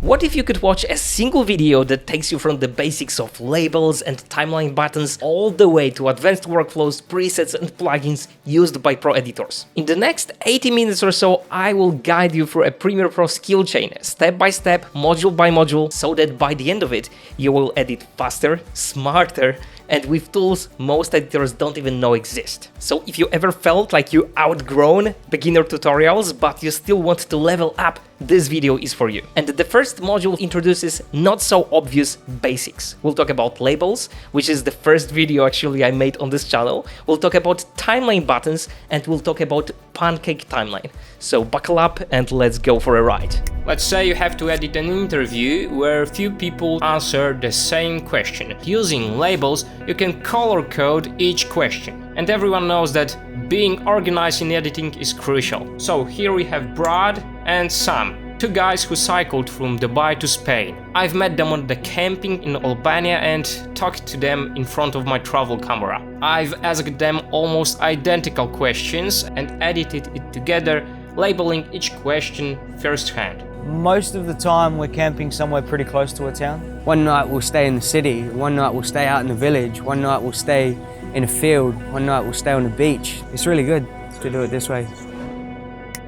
What if you could watch a single video that takes you from the basics of labels and timeline buttons all the way to advanced workflows, presets and plugins used by pro editors? In the next 80 minutes or so, I will guide you through a Premiere Pro skill chain, step by step, module by module, so that by the end of it, you will edit faster, smarter, and with tools most editors don't even know exist. So if you ever felt like you outgrown beginner tutorials, but you still want to level up, this video is for you. And the first module introduces not so obvious basics. We'll talk about labels, which is the first video actually I made on this channel. We'll talk about timeline buttons, and we'll talk about Pancake timeline. So buckle up and let's go for a ride. Let's say you have to edit an interview where few people answer the same question. Using labels, you can color code each question. And everyone knows that being organized in editing is crucial. So here we have Brad and Sam, two guys who cycled from Dubai to Spain. I've met them on the camping in Albania and talked to them in front of my travel camera. I've asked them almost identical questions and edited it together, labeling each question firsthand. Most of the time we're camping somewhere pretty close to a town. One night we'll stay in the city, one night we'll stay out in the village, one night we'll stay in a field, one night we'll stay on the beach. It's really good to do it this way.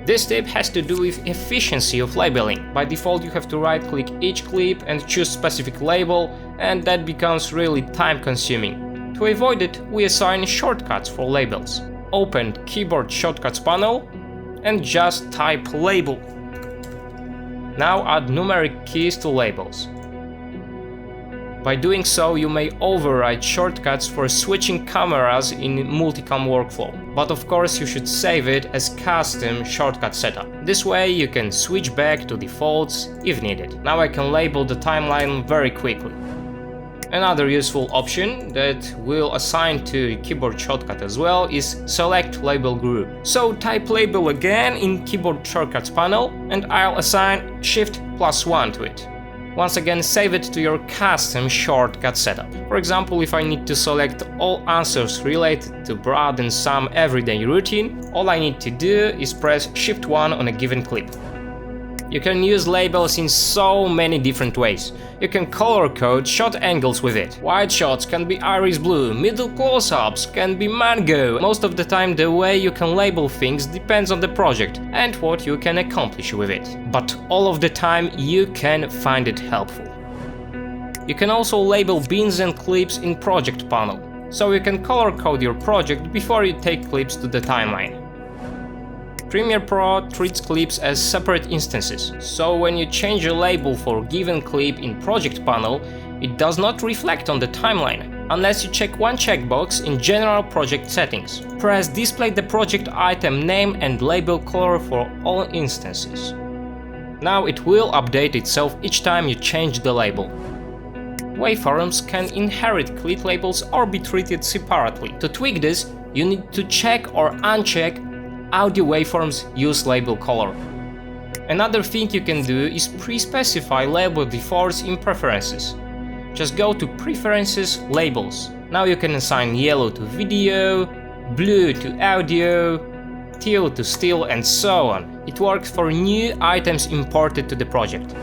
This tip has to do with efficiency of labeling. By default you have to right-click each clip and choose specific label, and that becomes really time-consuming. To avoid it, we assign shortcuts for labels. Open Keyboard Shortcuts panel and just type label. Now add numeric keys to labels. By doing so, you may override shortcuts for switching cameras in multicam workflow. But of course you should save it as custom shortcut setup. This way you can switch back to defaults if needed. Now I can label the timeline very quickly. Another useful option that we'll assign to keyboard shortcut as well is select label group. So type label again in keyboard shortcuts panel and I'll assign Shift+1 to it. Once again, save it to your custom shortcut setup. For example, if I need to select all answers related to Brad and Sam everyday routine, all I need to do is press Shift+1 on a given clip. You can use labels in so many different ways. You can color code shot angles with it. Wide shots can be iris blue, middle close-ups can be mango. Most of the time the way you can label things depends on the project and what you can accomplish with it. But all of the time you can find it helpful. You can also label bins and clips in project panel, so you can color code your project before you take clips to the timeline. Premiere Pro treats clips as separate instances, so when you change a label for a given clip in Project panel, it does not reflect on the timeline, unless you check one checkbox in General Project Settings. Press Display the project item name and label color for all instances. Now it will update itself each time you change the label. Waveforms can inherit clip labels or be treated separately. To tweak this, you need to check or uncheck audio waveforms use label color. Another thing you can do is pre-specify label defaults in Preferences. Just go to Preferences, Labels. Now you can assign yellow to video, blue to audio, teal to still, and so on. It works for new items imported to the project.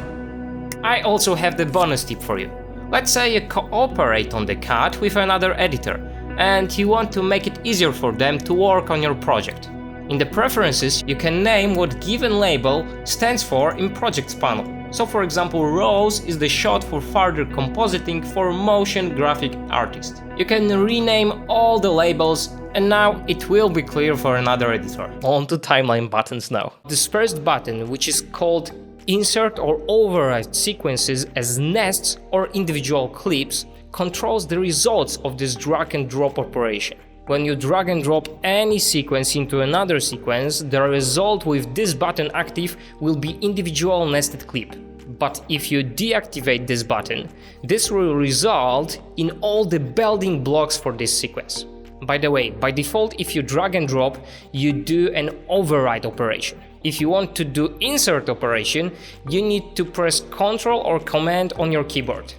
I also have the bonus tip for you. Let's say you cooperate on the cut with another editor and you want to make it easier for them to work on your project. In the Preferences, you can name what given label stands for in Projects panel. So for example, Rose is the shot for further compositing for motion graphic artist. You can rename all the labels and now it will be clear for another editor. On to timeline buttons now. This first button, which is called Insert or Override Sequences as nests or individual clips, controls the results of this drag and drop operation. When you drag and drop any sequence into another sequence, the result with this button active will be individual nested clip. But if you deactivate this button, this will result in all the building blocks for this sequence. By the way, by default, if you drag and drop, you do an override operation. If you want to do insert operation, you need to press Ctrl or Command on your keyboard.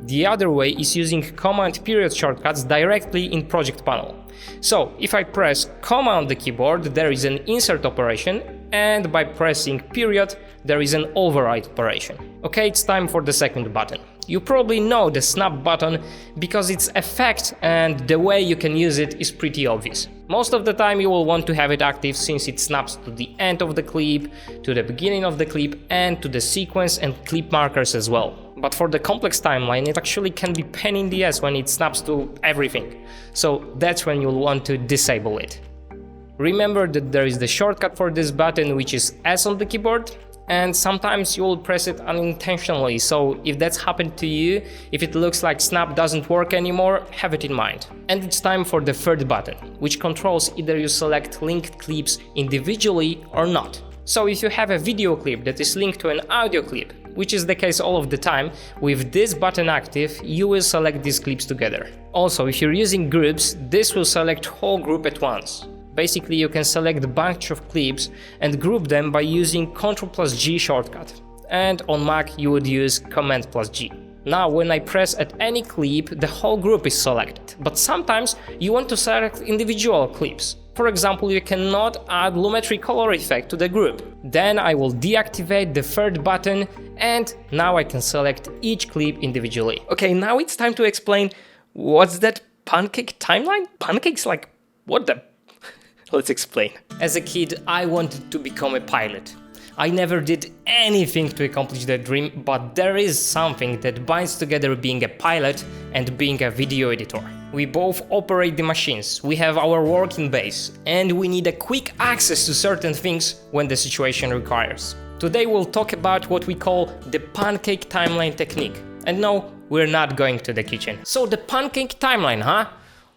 The other way is using Command period shortcuts directly in Project panel. So if I press Command on the keyboard, there is an insert operation, and by pressing period, there is an override operation. Okay, it's time for the second button. You probably know the snap button because its effect and the way you can use it is pretty obvious. Most of the time you will want to have it active since it snaps to the end of the clip, to the beginning of the clip, and to the sequence and clip markers as well. But for the complex timeline, it actually can be pain in the ass when it snaps to everything. So that's when you'll want to disable it. Remember that there is the shortcut for this button, which is S on the keyboard, and sometimes you will press it unintentionally, so if that's happened to you, if it looks like snap doesn't work anymore, have it in mind. And it's time for the third button, which controls either you select linked clips individually or not. So if you have a video clip that is linked to an audio clip, which is the case all of the time, with this button active, you will select these clips together. Also, if you're using groups, this will select whole group at once. Basically, you can select a bunch of clips and group them by using Ctrl+G shortcut. And on Mac, you would use Command+G. Now, when I press at any clip, the whole group is selected. But sometimes you want to select individual clips. For example, you cannot add Lumetri color effect to the group. Then I will deactivate the third button, and now I can select each clip individually. Okay, now it's time to explain what's that pancake timeline? Pancakes like what the... Let's explain. As a kid, I wanted to become a pilot. I never did anything to accomplish that dream, but there is something that binds together being a pilot and being a video editor. We both operate the machines, we have our working base, and we need a quick access to certain things when the situation requires. Today we'll talk about what we call the pancake timeline technique. And no, we're not going to the kitchen. So the pancake timeline, huh?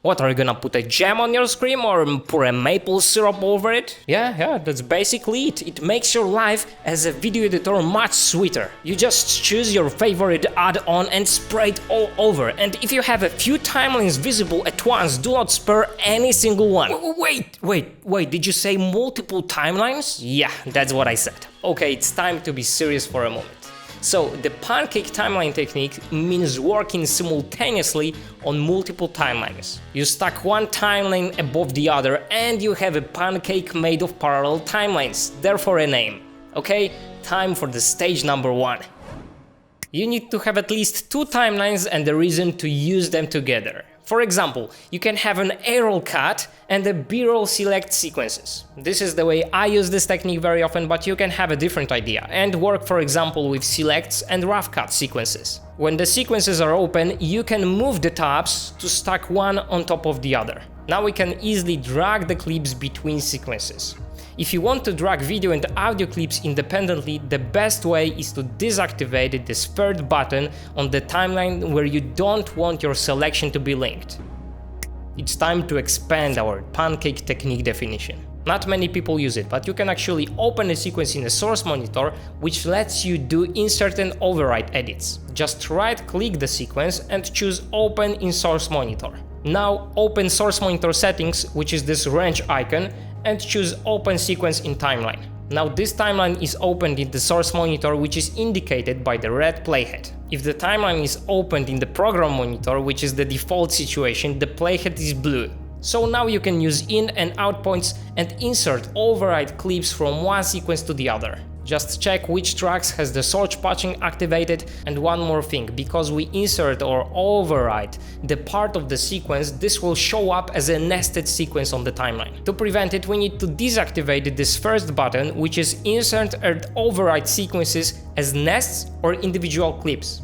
What, are you gonna put a jam on your screen or pour a maple syrup over it? Yeah, that's basically it. It makes your life as a video editor much sweeter. You just choose your favorite add-on and spray it all over. And if you have a few timelines visible at once, do not spare any single one. Wait, did you say multiple timelines? Yeah, that's what I said. Okay, it's time to be serious for a moment. So, the pancake timeline technique means working simultaneously on multiple timelines. You stack one timeline above the other and you have a pancake made of parallel timelines, therefore a name. Okay, time for the stage number 1. You need to have at least 2 timelines and a reason to use them together. For example, you can have an A-roll cut and a B-roll select sequences. This is the way I use this technique very often, but you can have a different idea and work, for example, with selects and rough cut sequences. When the sequences are open, you can move the tabs to stack one on top of the other. Now we can easily drag the clips between sequences. If you want to drag video and audio clips independently, the best way is to deactivate this third button on the timeline where you don't want your selection to be linked. It's time to expand our pancake technique definition. Not many people use it, but you can actually open a sequence in the source monitor, which lets you do insert and override edits. Just right-click the sequence and choose Open in Source Monitor. Now open Source Monitor settings, which is this wrench icon, and choose Open Sequence in Timeline. Now this timeline is opened in the source monitor, which is indicated by the red playhead. If the timeline is opened in the program monitor, which is the default situation, the playhead is blue. So now you can use in and out points and insert override clips from one sequence to the other. Just check which tracks has the search patching activated, and one more thing, because we insert or override the part of the sequence, this will show up as a nested sequence on the timeline. To prevent it, we need to deactivate this first button, which is insert and override sequences as nests or individual clips.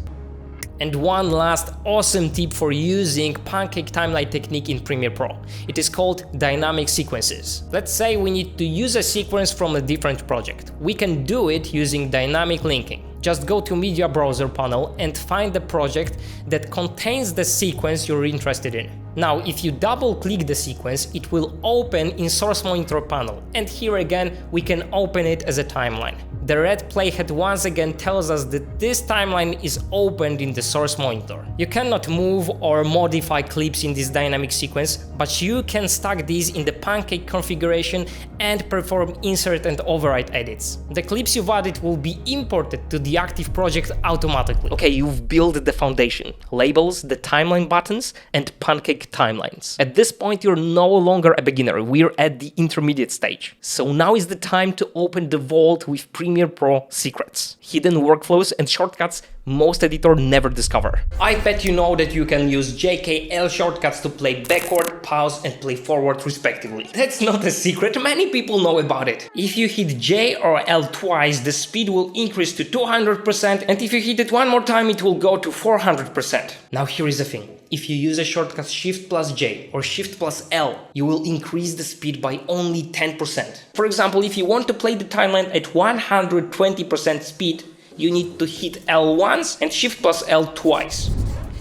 And one last awesome tip for using pancake timeline technique in Premiere Pro. It is called dynamic sequences. Let's say we need to use a sequence from a different project. We can do it using dynamic linking. Just go to Media Browser panel and find the project that contains the sequence you're interested in. Now, if you double-click the sequence, it will open in Source Monitor panel, and here again we can open it as a timeline. The red playhead once again tells us that this timeline is opened in the source monitor. You cannot move or modify clips in this dynamic sequence, but you can stack these in the pancake configuration and perform insert and override edits. The clips you've added will be imported to the active project automatically. Okay, you've built the foundation, labels, the timeline buttons, and pancake timelines. At this point, you're no longer a beginner, we're at the intermediate stage. So now is the time to open the vault with Premiere Pro secrets, hidden workflows and shortcuts most editors never discover. I bet you know that you can use JKL shortcuts to play backward, pause and play forward respectively. That's not a secret, many people know about it. If you hit J or L twice, the speed will increase to 200%, and if you hit it one more time it will go to 400%. Now here is the thing. If you use a shortcut Shift plus J or Shift plus L, you will increase the speed by only 10%. For example, if you want to play the timeline at 120% speed, you need to hit L once and Shift plus L twice.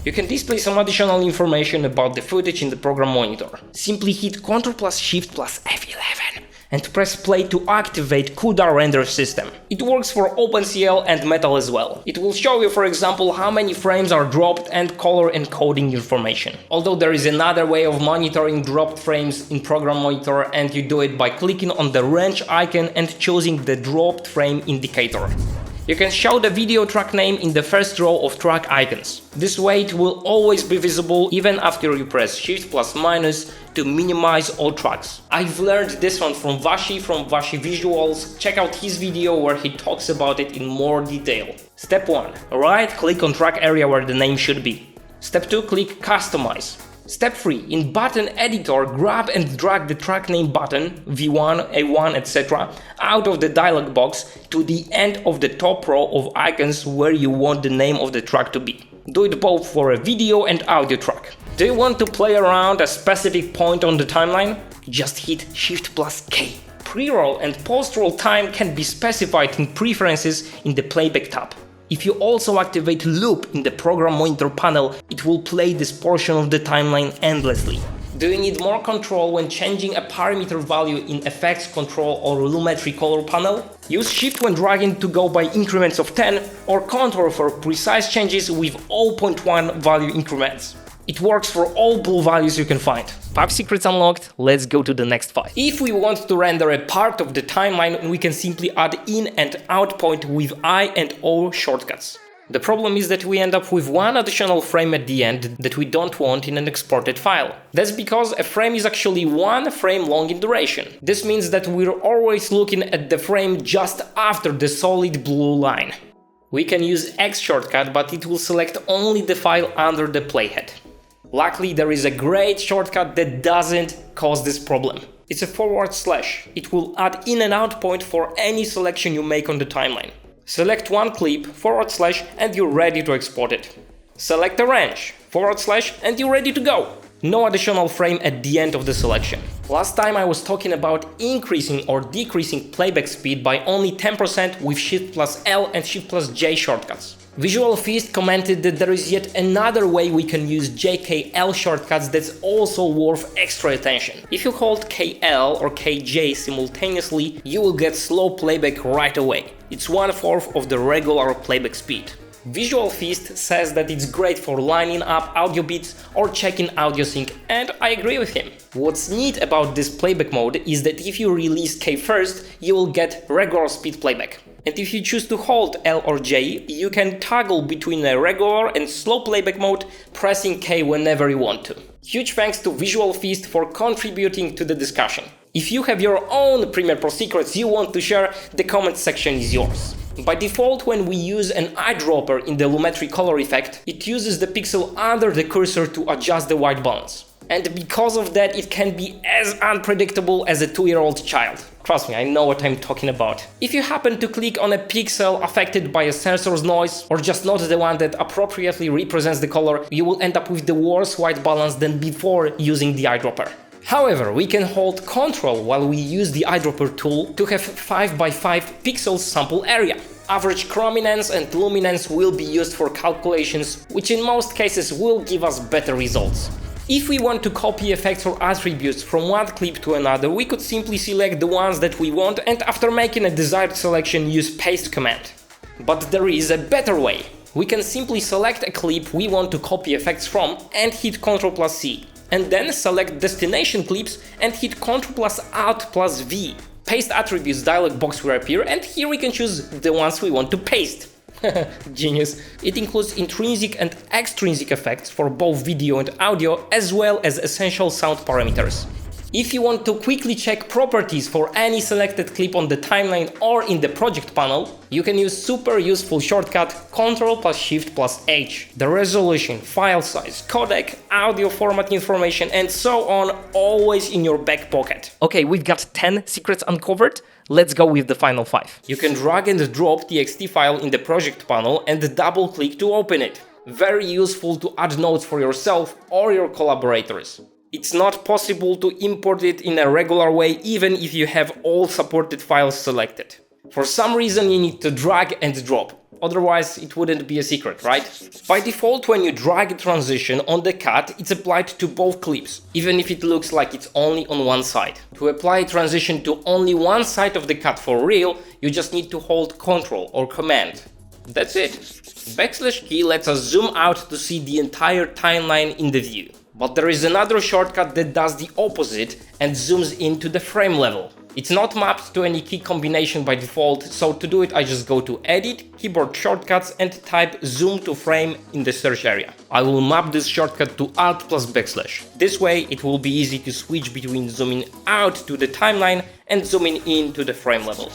You can display some additional information about the footage in the program monitor. Simply hit Ctrl plus Shift plus F11 and press play to activate CUDA render system. It works for OpenCL and Metal as well. It will show you, for example, how many frames are dropped and color encoding information. Although there is another way of monitoring dropped frames in program monitor, and you do it by clicking on the wrench icon and choosing the dropped frame indicator. You can show the video track name in the first row of track icons. This way it will always be visible even after you press Shift plus minus to minimize all tracks. I've learned this one from Vashi Visuals. Check out his video where he talks about it in more detail. Step 1. Right click on track area where the name should be. Step 2. Click Customize. Step 3. In button editor, grab and drag the track name button, V1, A1, etc. out of the dialog box to the end of the top row of icons where you want the name of the track to be. Do it both for a video and audio track. Do you want to play around a specific point on the timeline? Just hit Shift plus K. Pre-roll and post-roll time can be specified in Preferences in the Playback tab. If you also activate Loop in the program monitor panel, it will play this portion of the timeline endlessly. Do you need more control when changing a parameter value in Effects Control or Lumetri Color panel? Use Shift when dragging to go by increments of 10 or Ctrl for precise changes with 0.1 value increments. It works for all blue values you can find. 5 secrets unlocked, let's go to the next 5. If we want to render a part of the timeline, we can simply add in and out point with I and O shortcuts. The problem is that we end up with one additional frame at the end that we don't want in an exported file. That's because a frame is actually one frame long in duration. This means that we're always looking at the frame just after the solid blue line. We can use X shortcut, but it will select only the file under the playhead. Luckily, there is a great shortcut that doesn't cause this problem. It's a /. It will add in and out point for any selection you make on the timeline. Select one clip, / and you're ready to export it. Select a wrench, / and you're ready to go. No additional frame at the end of the selection. Last time I was talking about increasing or decreasing playback speed by only 10% with Shift plus L and Shift plus J shortcuts. Visual Feast commented that there is yet another way we can use JKL shortcuts that's also worth extra attention. If you hold KL or KJ simultaneously, you will get slow playback right away. It's 1/4 of the regular playback speed. Visual Feast says that it's great for lining up audio bits or checking audio sync, and I agree with him. What's neat about this playback mode is that if you release K first, you will get regular speed playback. And if you choose to hold L or J, you can toggle between a regular and slow playback mode, pressing K whenever you want to. Huge thanks to Visual Feast for contributing to the discussion. If you have your own Premiere Pro secrets you want to share, the comment section is yours. By default, when we use an eyedropper in the Lumetri color effect, it uses the pixel under the cursor to adjust the white balance. And because of that, it can be as unpredictable as a 2-year-old child. Trust me, I know what I'm talking about. If you happen to click on a pixel affected by a sensor's noise, or just not the one that appropriately represents the color, you will end up with the worse white balance than before using the eyedropper. However, we can hold Ctrl while we use the eyedropper tool to have 5x5 pixels sample area. Average chrominance and luminance will be used for calculations, which in most cases will give us better results. If we want to copy effects or attributes from one clip to another, we could simply select the ones that we want and after making a desired selection use paste command. But there is a better way. We can simply select a clip we want to copy effects from and hit Ctrl plus C. And then select destination clips and hit Ctrl plus Alt plus V. Paste attributes dialog box will appear, and here we can choose the ones we want to paste. Genius. It includes intrinsic and extrinsic effects for both video and audio, as well as essential sound parameters. If you want to quickly check properties for any selected clip on the timeline or in the project panel, you can use super useful shortcut Ctrl+Shift+H. The resolution, file size, codec, audio format information, and so on, always in your back pocket. Okay, we've got 10 secrets uncovered. Let's go with the final 5. You can drag and drop TXT file in the project panel and double click to open it. Very useful to add notes for yourself or your collaborators. It's not possible to import it in a regular way even if you have all supported files selected. For some reason you need to drag and drop, otherwise it wouldn't be a secret, right? By default, when you drag a transition on the cut, it's applied to both clips, even if it looks like it's only on one side. To apply a transition to only one side of the cut for real, you just need to hold Ctrl or Command. That's it. / key lets us zoom out to see the entire timeline in the view. But there is another shortcut that does the opposite and zooms into the frame level. It's not mapped to any key combination by default, so to do it I just go to Edit, Keyboard Shortcuts and type Zoom to Frame in the search area. I will map this shortcut to Alt+/. This way it will be easy to switch between zooming out to the timeline and zooming in to the frame level.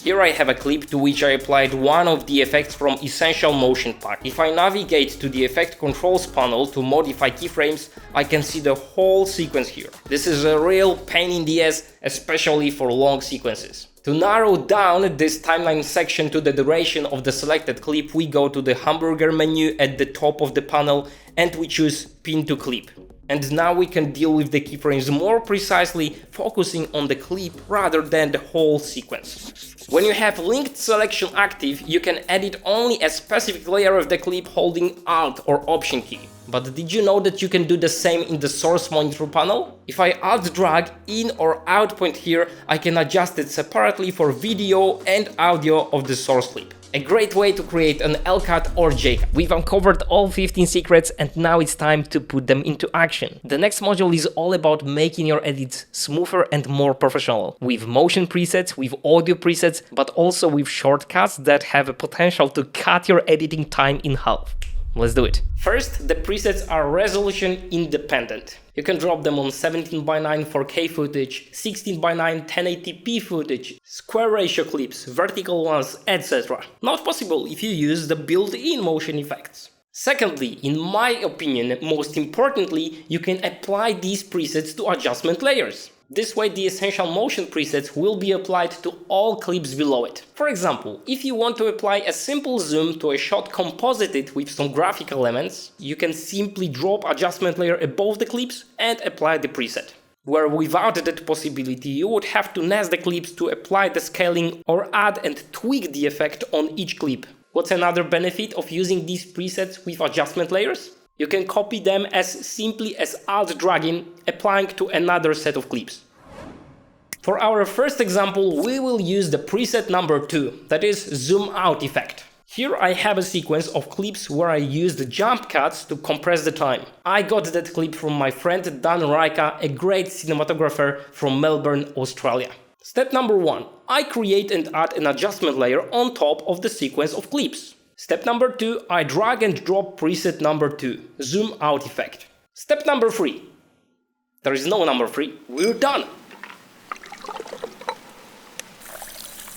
Here I have a clip to which I applied one of the effects from Essential Motion Pack. If I navigate to the Effect Controls panel to modify keyframes, I can see the whole sequence here. This is a real pain in the ass, especially for long sequences. To narrow down this timeline section to the duration of the selected clip, we go to the hamburger menu at the top of the panel and we choose Pin to Clip. And now we can deal with the keyframes more precisely, focusing on the clip rather than the whole sequence. When you have linked selection active, you can edit only a specific layer of the clip holding Alt or Option key. But did you know that you can do the same in the source monitor panel? If I Alt drag in or out point here, I can adjust it separately for video and audio of the source clip. A great way to create an LCut or JCut. We've uncovered all 15 secrets and now it's time to put them into action. The next module is all about making your edits smoother and more professional. With motion presets, with audio presets, but also with shortcuts that have a potential to cut your editing time in half. Let's do it. First, the presets are resolution independent. You can drop them on 17:9 4K footage, 16:9 1080p footage, square ratio clips, vertical ones, etc. Not possible if you use the built-in motion effects. Secondly, in my opinion, most importantly, you can apply these presets to adjustment layers. This way the essential motion presets will be applied to all clips below it. For example, if you want to apply a simple zoom to a shot composited with some graphic elements, you can simply drop adjustment layer above the clips and apply the preset. Where without that possibility you would have to nest the clips to apply the scaling or add and tweak the effect on each clip. What's another benefit of using these presets with adjustment layers? You can copy them as simply as Alt dragging, applying to another set of clips. For our first example, we will use the preset number 2, that is zoom out effect. Here I have a sequence of clips where I used jump cuts to compress the time. I got that clip from my friend Dan Raika, a great cinematographer from Melbourne, Australia. Step number 1. I create and add an adjustment layer on top of the sequence of clips. Step number 2, I drag and drop preset number 2, zoom out effect. Step number 3. There is no number 3, we're done!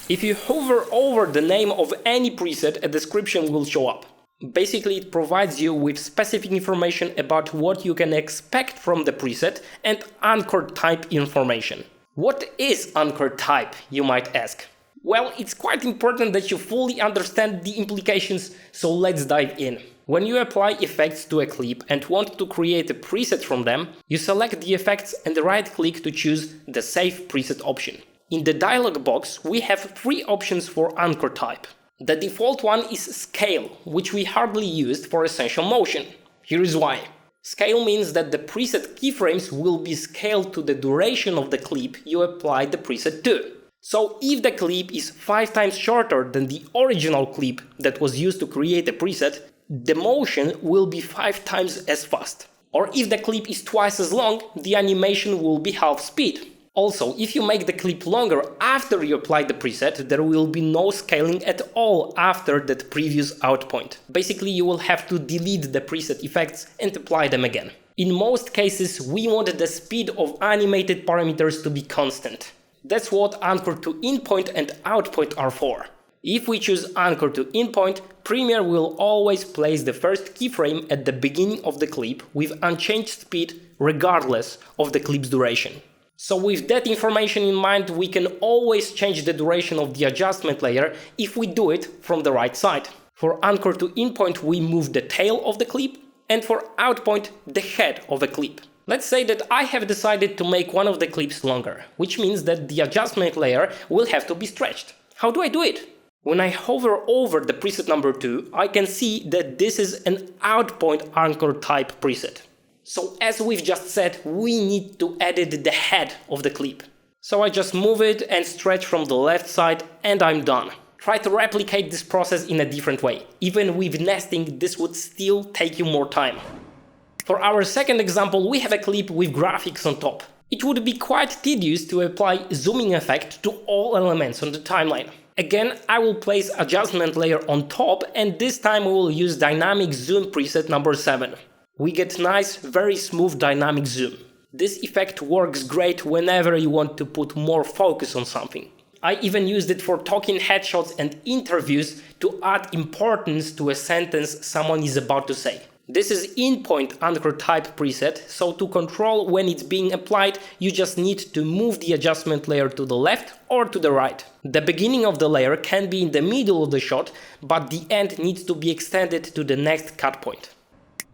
If you hover over the name of any preset, a description will show up. Basically, it provides you with specific information about what you can expect from the preset and anchor type information. What is anchor type, you might ask? Well, it's quite important that you fully understand the implications, so let's dive in. When you apply effects to a clip and want to create a preset from them, you select the effects and right-click to choose the Save Preset option. In the dialog box, we have 3 options for anchor type. The default one is Scale, which we hardly used for Essential Motion. Here is why. Scale means that the preset keyframes will be scaled to the duration of the clip you applied the preset to. So if the clip is 5 times shorter than the original clip that was used to create a preset, the motion will be 5 times as fast. Or if the clip is twice as long, the animation will be half speed. Also, if you make the clip longer after you apply the preset, there will be no scaling at all after that previous out point. Basically, you will have to delete the preset effects and apply them again. In most cases, we want the speed of animated parameters to be constant. That's what anchor to in point and out point are for. If we choose anchor to in point, Premiere will always place the first keyframe at the beginning of the clip with unchanged speed regardless of the clip's duration. So with that information in mind, we can always change the duration of the adjustment layer if we do it from the right side. For anchor to in point, we move the tail of the clip, and for out point, the head of a clip. Let's say that I have decided to make one of the clips longer, which means that the adjustment layer will have to be stretched. How do I do it? When I hover over the preset number 2, I can see that this is an out point anchor type preset. So as we've just said, we need to edit the head of the clip. So I just move it and stretch from the left side and I'm done. Try to replicate this process in a different way. Even with nesting, this would still take you more time. For our second example, we have a clip with graphics on top. It would be quite tedious to apply zooming effect to all elements on the timeline. Again, I will place adjustment layer on top and this time we will use dynamic zoom preset number 7. We get nice, very smooth dynamic zoom. This effect works great whenever you want to put more focus on something. I even used it for talking headshots and interviews to add importance to a sentence someone is about to say. This is in-point anchor type preset, so to control when it's being applied, you just need to move the adjustment layer to the left or to the right. The beginning of the layer can be in the middle of the shot, but the end needs to be extended to the next cut point.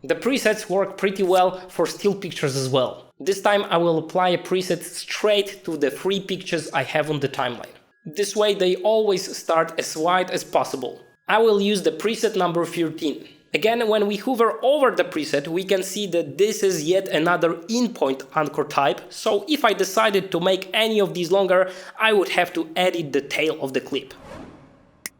The presets work pretty well for still pictures as well. This time I will apply a preset straight to the 3 pictures I have on the timeline. This way they always start as wide as possible. I will use the preset number 13. Again, when we hover over the preset, we can see that this is yet another in-point anchor type, so if I decided to make any of these longer, I would have to edit the tail of the clip.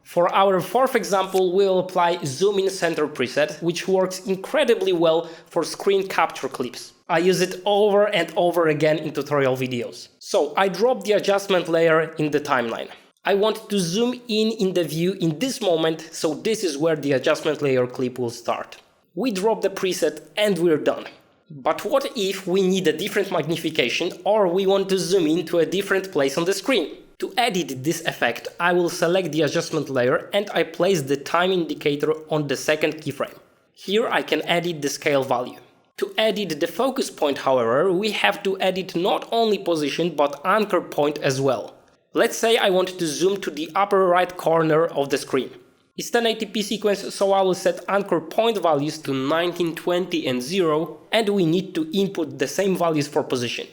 For our fourth example, we'll apply Zoom in Center preset, which works incredibly well for screen capture clips. I use it over and over again in tutorial videos. So I drop the adjustment layer in the timeline. I want to zoom in the view in this moment, so this is where the adjustment layer clip will start. We drop the preset and we're done. But what if we need a different magnification or we want to zoom in to a different place on the screen? To edit this effect, I will select the adjustment layer and I place the time indicator on the second keyframe. Here I can edit the scale value. To edit the focus point, however, we have to edit not only position but anchor point as well. Let's say I want to zoom to the upper right corner of the screen. It's 1080p sequence, so I will set anchor point values to 1920 and 0, and we need to input the same values for position.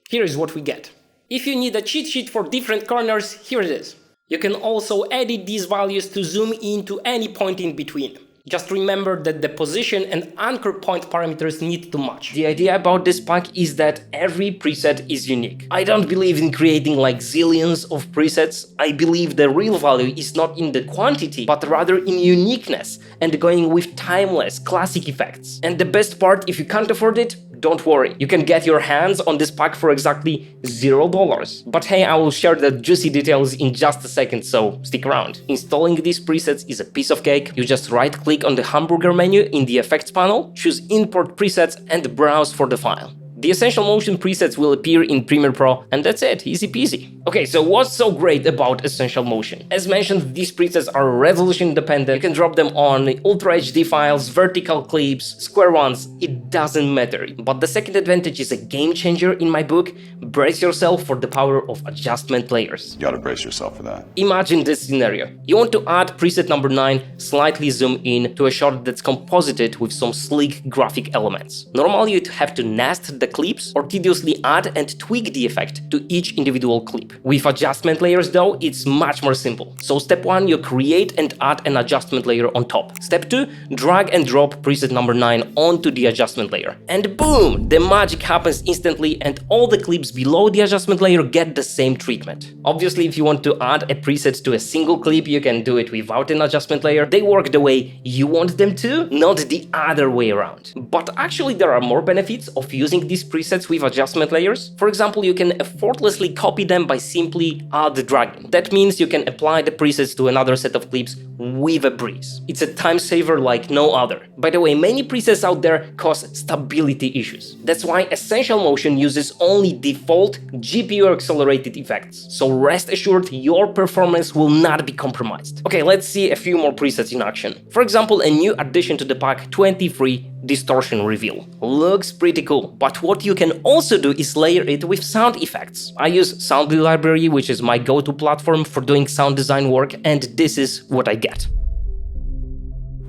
Here is what we get. If you need a cheat sheet for different corners, here it is. You can also edit these values to zoom in to any point in between. Just remember that the position and anchor point parameters need to match. The idea about this pack is that every preset is unique. I don't believe in creating like zillions of presets. I believe the real value is not in the quantity, but rather in uniqueness and going with timeless, classic effects. And the best part, if you can't afford it, don't worry, you can get your hands on this pack for exactly $0. But hey, I will share the juicy details in just a second, so stick around. Installing these presets is a piece of cake. You just right-click on the hamburger menu in the effects panel, choose import presets and browse for the file. The Essential Motion presets will appear in Premiere Pro, and that's it, easy peasy. Okay, so what's so great about Essential Motion? As mentioned, these presets are resolution dependent. You can drop them on Ultra HD files, vertical clips, square ones, it doesn't matter. But the second advantage is a game changer in my book. Brace yourself for the power of adjustment layers. You gotta brace yourself for that. Imagine this scenario. You want to add preset number 9, slightly zoom in to a shot that's composited with some sleek graphic elements. Normally you'd have to nest the clips or tediously add and tweak the effect to each individual clip. With adjustment layers though, it's much more simple. So step 1, you create and add an adjustment layer on top. Step 2, drag and drop preset number 9 onto the adjustment layer. And boom! The magic happens instantly and all the clips below the adjustment layer get the same treatment. Obviously, if you want to add a preset to a single clip, you can do it without an adjustment layer. They work the way you want them to, not the other way around. But actually there are more benefits of using this these presets with adjustment layers. For example, you can effortlessly copy them by simply dragging. That means you can apply the presets to another set of clips with a breeze. It's a time saver like no other. By the way, many presets out there cause stability issues. That's why Essential Motion uses only default GPU accelerated effects. So rest assured, your performance will not be compromised. Okay, let's see a few more presets in action. For example, a new addition to the pack, 23 Distortion Reveal. Looks pretty cool, but what you can also do is layer it with sound effects. I use Soundly Library, which is my go-to platform for doing sound design work, and this is what I get.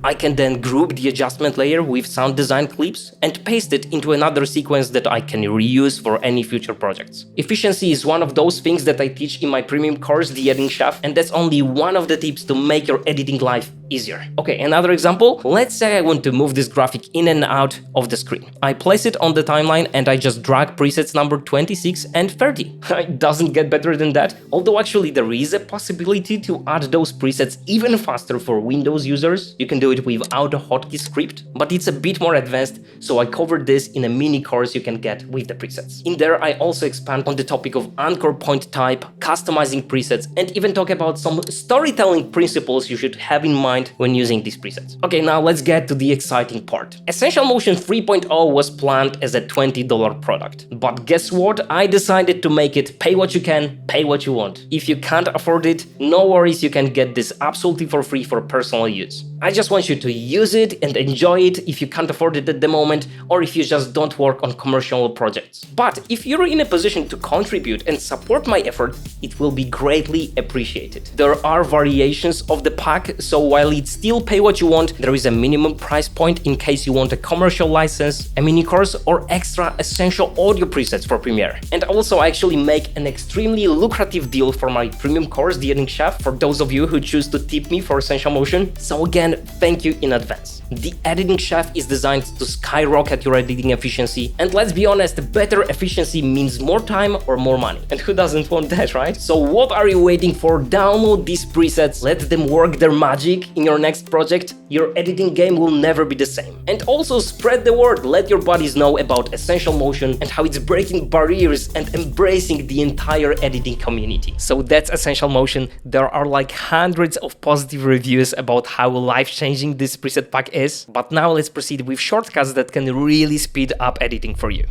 I can then group the adjustment layer with sound design clips and paste it into another sequence that I can reuse for any future projects. Efficiency is one of those things that I teach in my premium course, The Editing Chef, and that's only one of the tips to make your editing life easier. Okay, another example. Let's say I want to move this graphic in and out of the screen. I place it on the timeline and I just drag presets number 26 and 30. It doesn't get better than that, although actually there is a possibility to add those presets even faster for Windows users. You can do it without a hotkey script, but it's a bit more advanced, so I covered this in a mini course you can get with the presets. In there I also expand on the topic of anchor point type, customizing presets, and even talk about some storytelling principles you should have in mind when using these presets. Okay, now let's get to the exciting part. Essential Motion 3.0 was planned as a $20 product, but guess what? I decided to make it pay what you can, pay what you want. If you can't afford it, no worries, you can get this absolutely for free for personal use. I just want you to use it and enjoy it if you can't afford it at the moment, or if you just don't work on commercial projects. But if you're in a position to contribute and support my effort, it will be greatly appreciated. There are variations of the pack, so while it's still pay what you want, there is a minimum price point in case you want a commercial license, a mini course, or extra essential audio presets for Premiere. And also I actually make an extremely lucrative deal for my premium course, The Editing Chef, for those of you who choose to tip me for Essential Motion. So again, thank you in advance. The Editing Chef is designed to skyrocket your editing efficiency, and let's be honest, better efficiency means more time or more money. And who doesn't want that, right? So what are you waiting for? Download these presets, let them work their magic in your next project. Your editing game will never be the same. And also spread the word, let your buddies know about Essential Motion and how it's breaking barriers and embracing the entire editing community. So that's Essential Motion. There are like hundreds of positive reviews about how life-changing this preset pack is, but now let's proceed with shortcuts that can really speed up editing for you.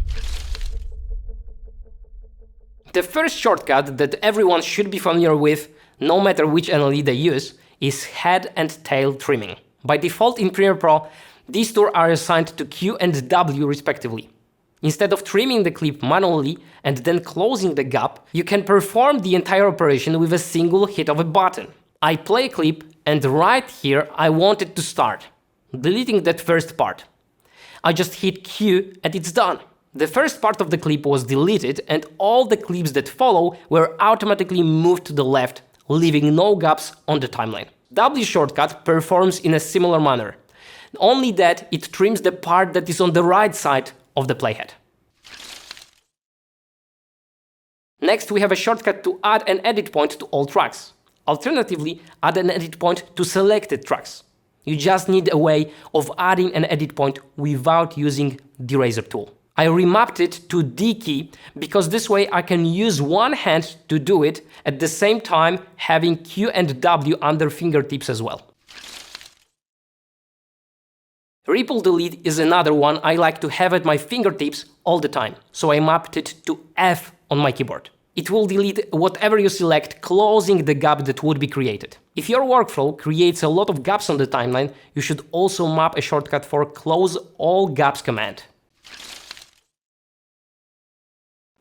The first shortcut that everyone should be familiar with, no matter which NLE they use, is head and tail trimming. By default in Premiere Pro, these two are assigned to Q and W respectively. Instead of trimming the clip manually and then closing the gap, you can perform the entire operation with a single hit of a button. I play a clip and right here I want it to start, deleting that first part. I just hit Q and it's done. The first part of the clip was deleted and all the clips that follow were automatically moved to the left, leaving no gaps on the timeline. W shortcut performs in a similar manner, only that it trims the part that is on the right side of the playhead. Next, we have a shortcut to add an edit point to all tracks. Alternatively, add an edit point to selected tracks. You just need a way of adding an edit point without using the razor tool. I remapped it to D key because this way I can use one hand to do it at the same time having Q and W under fingertips as well. Ripple delete is another one I like to have at my fingertips all the time, so I mapped it to F on my keyboard. It will delete whatever you select, closing the gap that would be created. If your workflow creates a lot of gaps on the timeline, you should also map a shortcut for Close All Gaps command.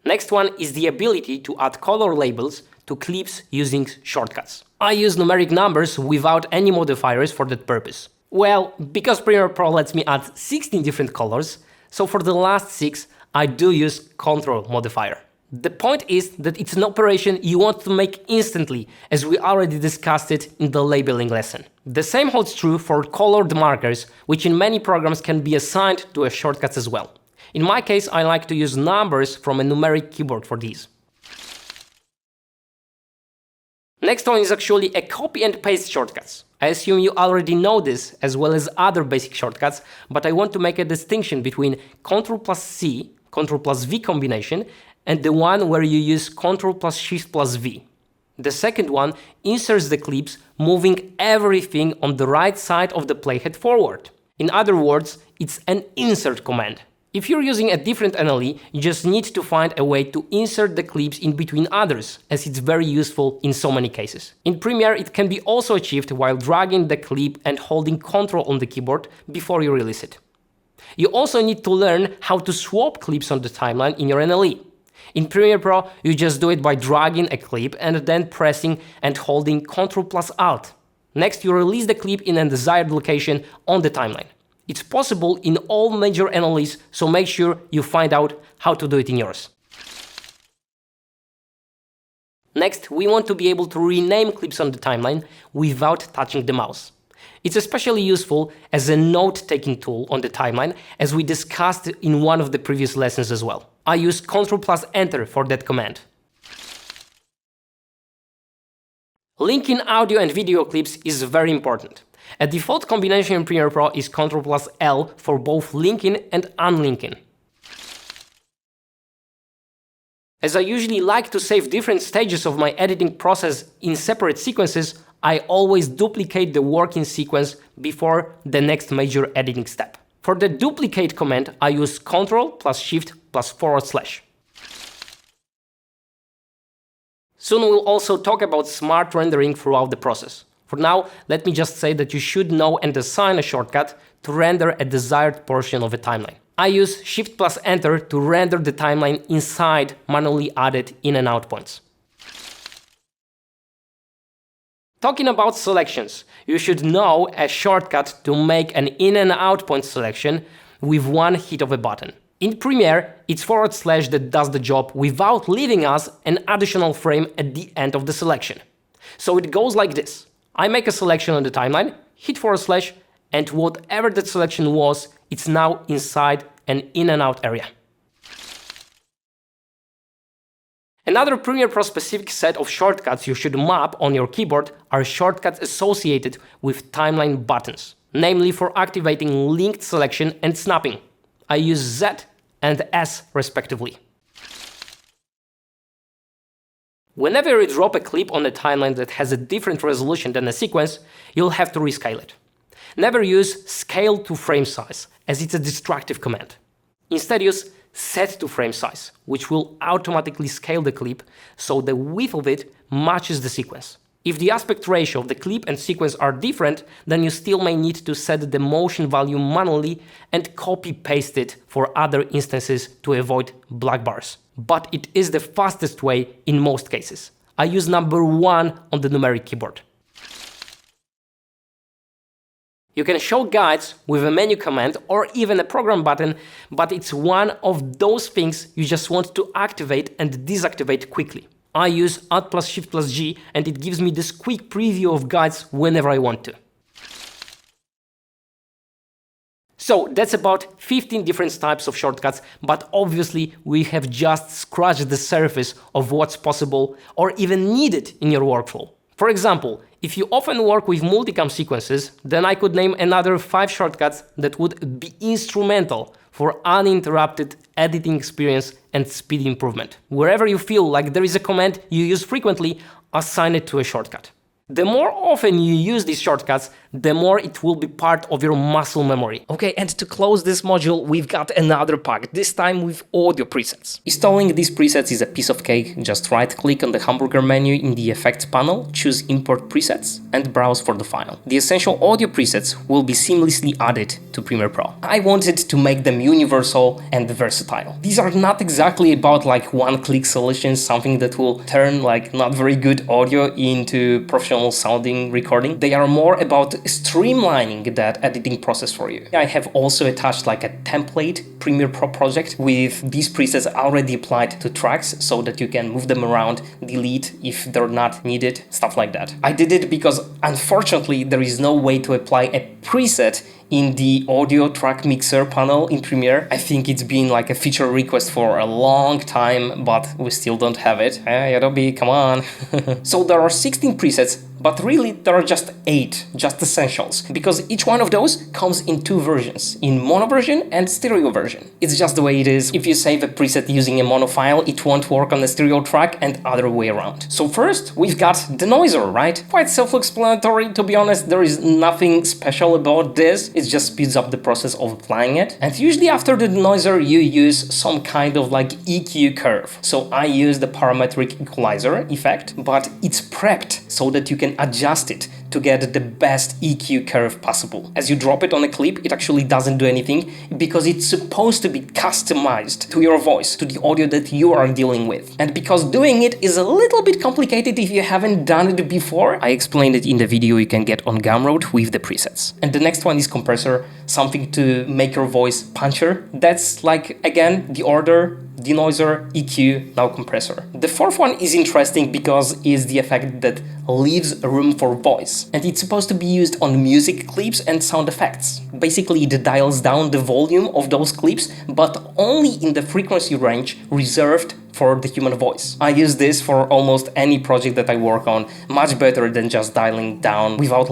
Next one is the ability to add color labels to clips using shortcuts. I use numeric numbers without any modifiers for that purpose. Well, because Premiere Pro lets me add 16 different colors, so for the last 6 I do use control modifier. The point is that it's an operation you want to make instantly, as we already discussed it in the labeling lesson. The same holds true for colored markers, which in many programs can be assigned to a shortcuts as well. In my case, I like to use numbers from a numeric keyboard for these. Next one is actually a copy and paste shortcuts. I assume you already know this as well as other basic shortcuts, but I want to make a distinction between Ctrl+C, Ctrl+V combination, and the one where you use Ctrl+Shift+V. The second one inserts the clips, moving everything on the right side of the playhead forward. In other words, it's an insert command. If you're using a different NLE, you just need to find a way to insert the clips in between others, as it's very useful in so many cases. In Premiere, it can be also achieved while dragging the clip and holding Ctrl on the keyboard before you release it. You also need to learn how to swap clips on the timeline in your NLE. In Premiere Pro, you just do it by dragging a clip and then pressing and holding Ctrl+Alt. Next, you release the clip in a desired location on the timeline. It's possible in all major NLEs, so make sure you find out how to do it in yours. Next, we want to be able to rename clips on the timeline without touching the mouse. It's especially useful as a note-taking tool on the timeline, as we discussed in one of the previous lessons as well. I use Ctrl+Enter for that command. Linking audio and video clips is very important. A default combination in Premiere Pro is Ctrl+L for both linking and unlinking. As I usually like to save different stages of my editing process in separate sequences, I always duplicate the working sequence before the next major editing step. For the duplicate command, I use Ctrl+Shift+/. Soon we'll also talk about smart rendering throughout the process. For now, let me just say that you should know and assign a shortcut to render a desired portion of a timeline. I use Shift+Enter to render the timeline inside manually added in and out points. Talking about selections, you should know a shortcut to make an in and out point selection with one hit of a button. In Premiere, it's / that does the job without leaving us an additional frame at the end of the selection. So it goes like this. I make a selection on the timeline, hit /, and whatever that selection was, it's now inside an in and out area. Another Premiere Pro specific set of shortcuts you should map on your keyboard are shortcuts associated with timeline buttons, namely for activating linked selection and snapping. I use Z and S respectively. Whenever you drop a clip on a timeline that has a different resolution than a sequence, you'll have to rescale it. Never use scale to frame size, as it's a destructive command. Instead use set to frame size, which will automatically scale the clip so the width of it matches the sequence. If the aspect ratio of the clip and sequence are different, then you still may need to set the motion value manually and copy-paste it for other instances to avoid black bars. But it is the fastest way in most cases. I use number 1 on the numeric keyboard. You can show guides with a menu command or even a program button, but it's one of those things you just want to activate and deactivate quickly. I use Alt+Shift+G and it gives me this quick preview of guides whenever I want to. So that's about 15 different types of shortcuts, but obviously we have just scratched the surface of what's possible or even needed in your workflow. For example, if you often work with multicam sequences, then I could name another 5 shortcuts that would be instrumental for uninterrupted editing experience and speed improvement. Wherever you feel like there is a command you use frequently, assign it to a shortcut. The more often you use these shortcuts, the more it will be part of your muscle memory. Okay, and to close this module, we've got another pack, this time with audio presets. Installing these presets is a piece of cake. Just right-click on the hamburger menu in the Effects panel, choose Import Presets, and browse for the file. The essential audio presets will be seamlessly added to Premiere Pro. I wanted to make them universal and versatile. These are not exactly about like one-click solutions, something that will turn like not very good audio into professional sounding recording. They are more about streamlining that editing process for you. I have also attached like a template Premiere Pro project with these presets already applied to tracks so that you can move them around, delete if they're not needed, stuff like that. I did it because unfortunately there is no way to apply a preset in the audio track mixer panel in Premiere. I think it's been like a feature request for a long time, but we still don't have it. Hey, Adobe, come on. So there are 16 presets, but really there are just 8, just essentials, because each one of those comes in 2 versions, in mono version and stereo version. version. It's just the way it is. If you save a preset using a mono file, it won't work on a stereo track and other way around. So first, we've got denoiser, right? Quite self-explanatory, to be honest. There is nothing special about this. It just speeds up the process of applying it. And usually after the denoiser, you use some kind of like EQ curve. So I use the parametric equalizer effect, but it's prepped so that you can adjust it to get the best EQ curve possible. As you drop it on a clip, it actually doesn't do anything because it's supposed to be customized to your voice, to the audio that you are dealing with. And because doing it is a little bit complicated if you haven't done it before, I explained it in the video you can get on Gumroad with the presets. And the next one is compressor, something to make your voice punchier. That's like, again, the order: denoiser, EQ, now compressor. The fourth one is interesting because it's the effect that leaves room for voice. And it's supposed to be used on music clips and sound effects. Basically, it dials down the volume of those clips, but only in the frequency range reserved for the human voice. I use this for almost any project that I work on, much better than just dialing down without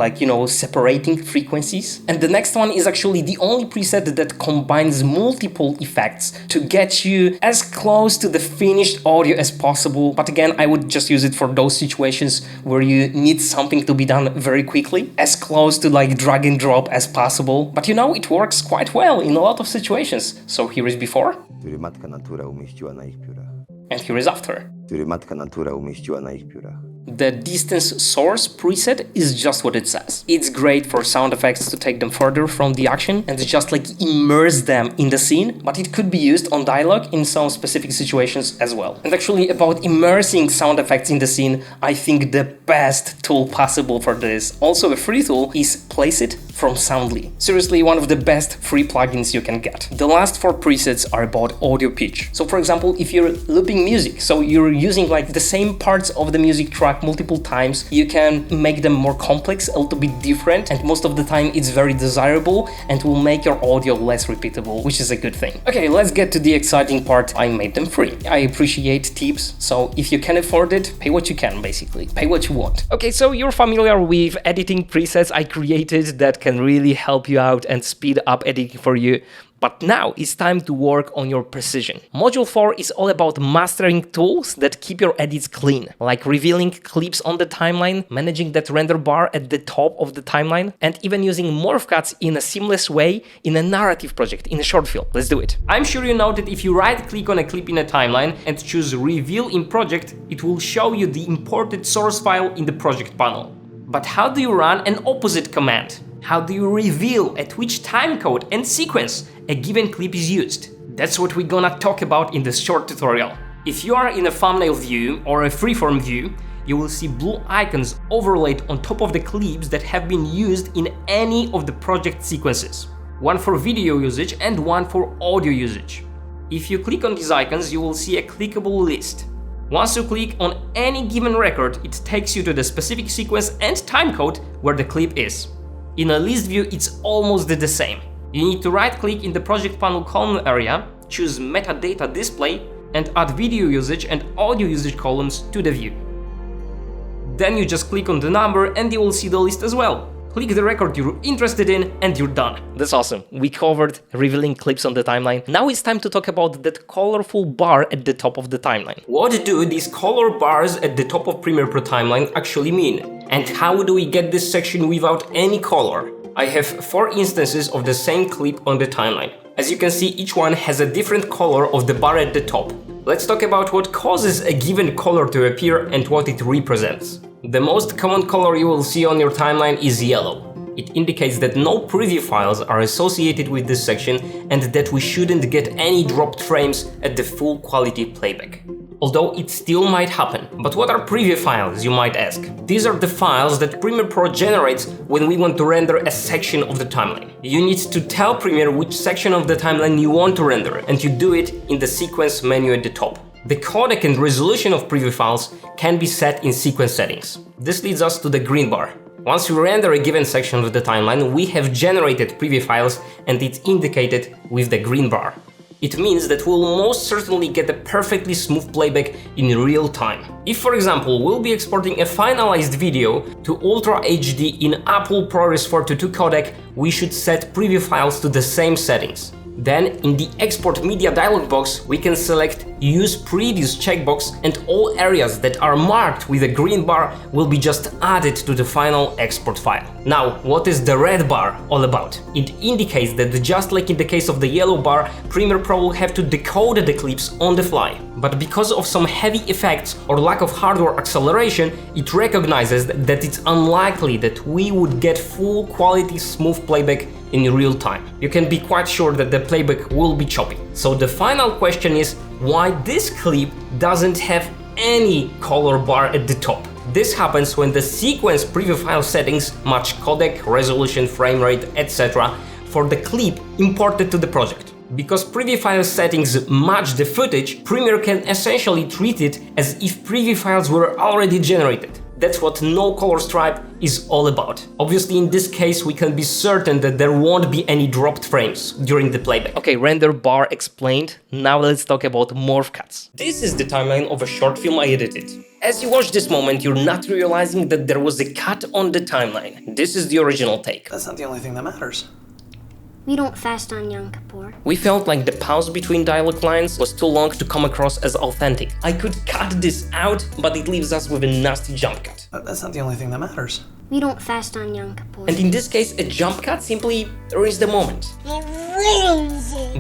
separating frequencies. And the next one is actually the only preset that combines multiple effects to get you as close to the finished audio as possible. But again, I would just use it for those situations where you need something to be done very quickly, as close to like drag and drop as possible. But it works quite well in a lot of situations. So here is before. Który matka natura umieściła na ich piórach. And here is after. Który matka natura umieściła na ich piórach. The distance source preset is just what it says. It's great for sound effects to take them further from the action and just immerse them in the scene, but it could be used on dialogue in some specific situations as well. And actually, about immersing sound effects in the scene, I think the best tool possible for this, also a free tool, is Placeit from Soundly. Seriously, one of the best free plugins you can get. The last 4 presets are about audio pitch. So for example, if you're looping music, so you're using the same parts of the music track multiple times, you can make them more complex, a little bit different, and most of the time it's very desirable and will make your audio less repeatable, which is a good thing. Okay, let's get to the exciting part. I made them free. I appreciate tips, so if you can afford it, pay what you can, basically. Pay what you want. Okay, so you're familiar with editing presets I created that can really help you out and speed up editing for you. But now it's time to work on your precision. Module 4 is all about mastering tools that keep your edits clean, like revealing clips on the timeline, managing that render bar at the top of the timeline, and even using morph cuts in a seamless way in a narrative project, in a short film. Let's do it. I'm sure you know that if you right-click on a clip in a timeline and choose Reveal in Project, it will show you the imported source file in the project panel. But how do you run an opposite command? How do you reveal at which timecode and sequence a given clip is used? That's what we're gonna talk about in this short tutorial. If you are in a thumbnail view or a freeform view, you will see blue icons overlaid on top of the clips that have been used in any of the project sequences. One for video usage and one for audio usage. If you click on these icons, you will see a clickable list. Once you click on any given record, it takes you to the specific sequence and timecode where the clip is. In a list view, it's almost the same. You need to right-click in the project panel column area, choose Metadata Display, and add video usage and audio usage columns to the view. Then you just click on the number and you will see the list as well. Click the record you're interested in and you're done. That's awesome. We covered revealing clips on the timeline. Now it's time to talk about that colorful bar at the top of the timeline. What do these color bars at the top of Premiere Pro timeline actually mean? And how do we get this section without any color? I have 4 instances of the same clip on the timeline. As you can see, each one has a different color of the bar at the top. Let's talk about what causes a given color to appear and what it represents. The most common color you will see on your timeline is yellow. It indicates that no preview files are associated with this section and that we shouldn't get any dropped frames at the full quality playback. Although it still might happen. But what are preview files, you might ask? These are the files that Premiere Pro generates when we want to render a section of the timeline. You need to tell Premiere which section of the timeline you want to render, and you do it in the sequence menu at the top. The codec and resolution of preview files can be set in sequence settings. This leads us to the green bar. Once you render a given section of the timeline, we have generated preview files and it's indicated with the green bar. It means that we'll most certainly get a perfectly smooth playback in real time. If, for example, we'll be exporting a finalized video to Ultra HD in Apple ProRes 422 codec, we should set preview files to the same settings. Then in the Export Media dialog box, we can select Use Previous checkbox, and all areas that are marked with a green bar will be just added to the final export file. Now, what is the red bar all about? It indicates that just like in the case of the yellow bar, Premiere Pro will have to decode the clips on the fly. But because of some heavy effects or lack of hardware acceleration, it recognizes that it's unlikely that we would get full quality smooth playback in real time. You can be quite sure that the playback will be choppy. So the final question is, why this clip doesn't have any color bar at the top? This happens when the sequence preview file settings match codec, resolution, frame rate, etc. for the clip imported to the project. Because preview file settings match the footage, Premiere can essentially treat it as if preview files were already generated. That's what no color stripe is all about. Obviously, in this case, we can be certain that there won't be any dropped frames during the playback. Okay, render bar explained. Now let's talk about morph cuts. This is the timeline of a short film I edited. As you watch this moment, you're not realizing that there was a cut on the timeline. This is the original take. That's not the only thing that matters. We don't fast on Yom Kippur. We felt like the pause between dialogue lines was too long to come across as authentic. I could cut this out, but it leaves us with a nasty jump cut. That's not the only thing that matters. We don't fast on Yom Kippur. And in this case, a jump cut simply ruins the moment.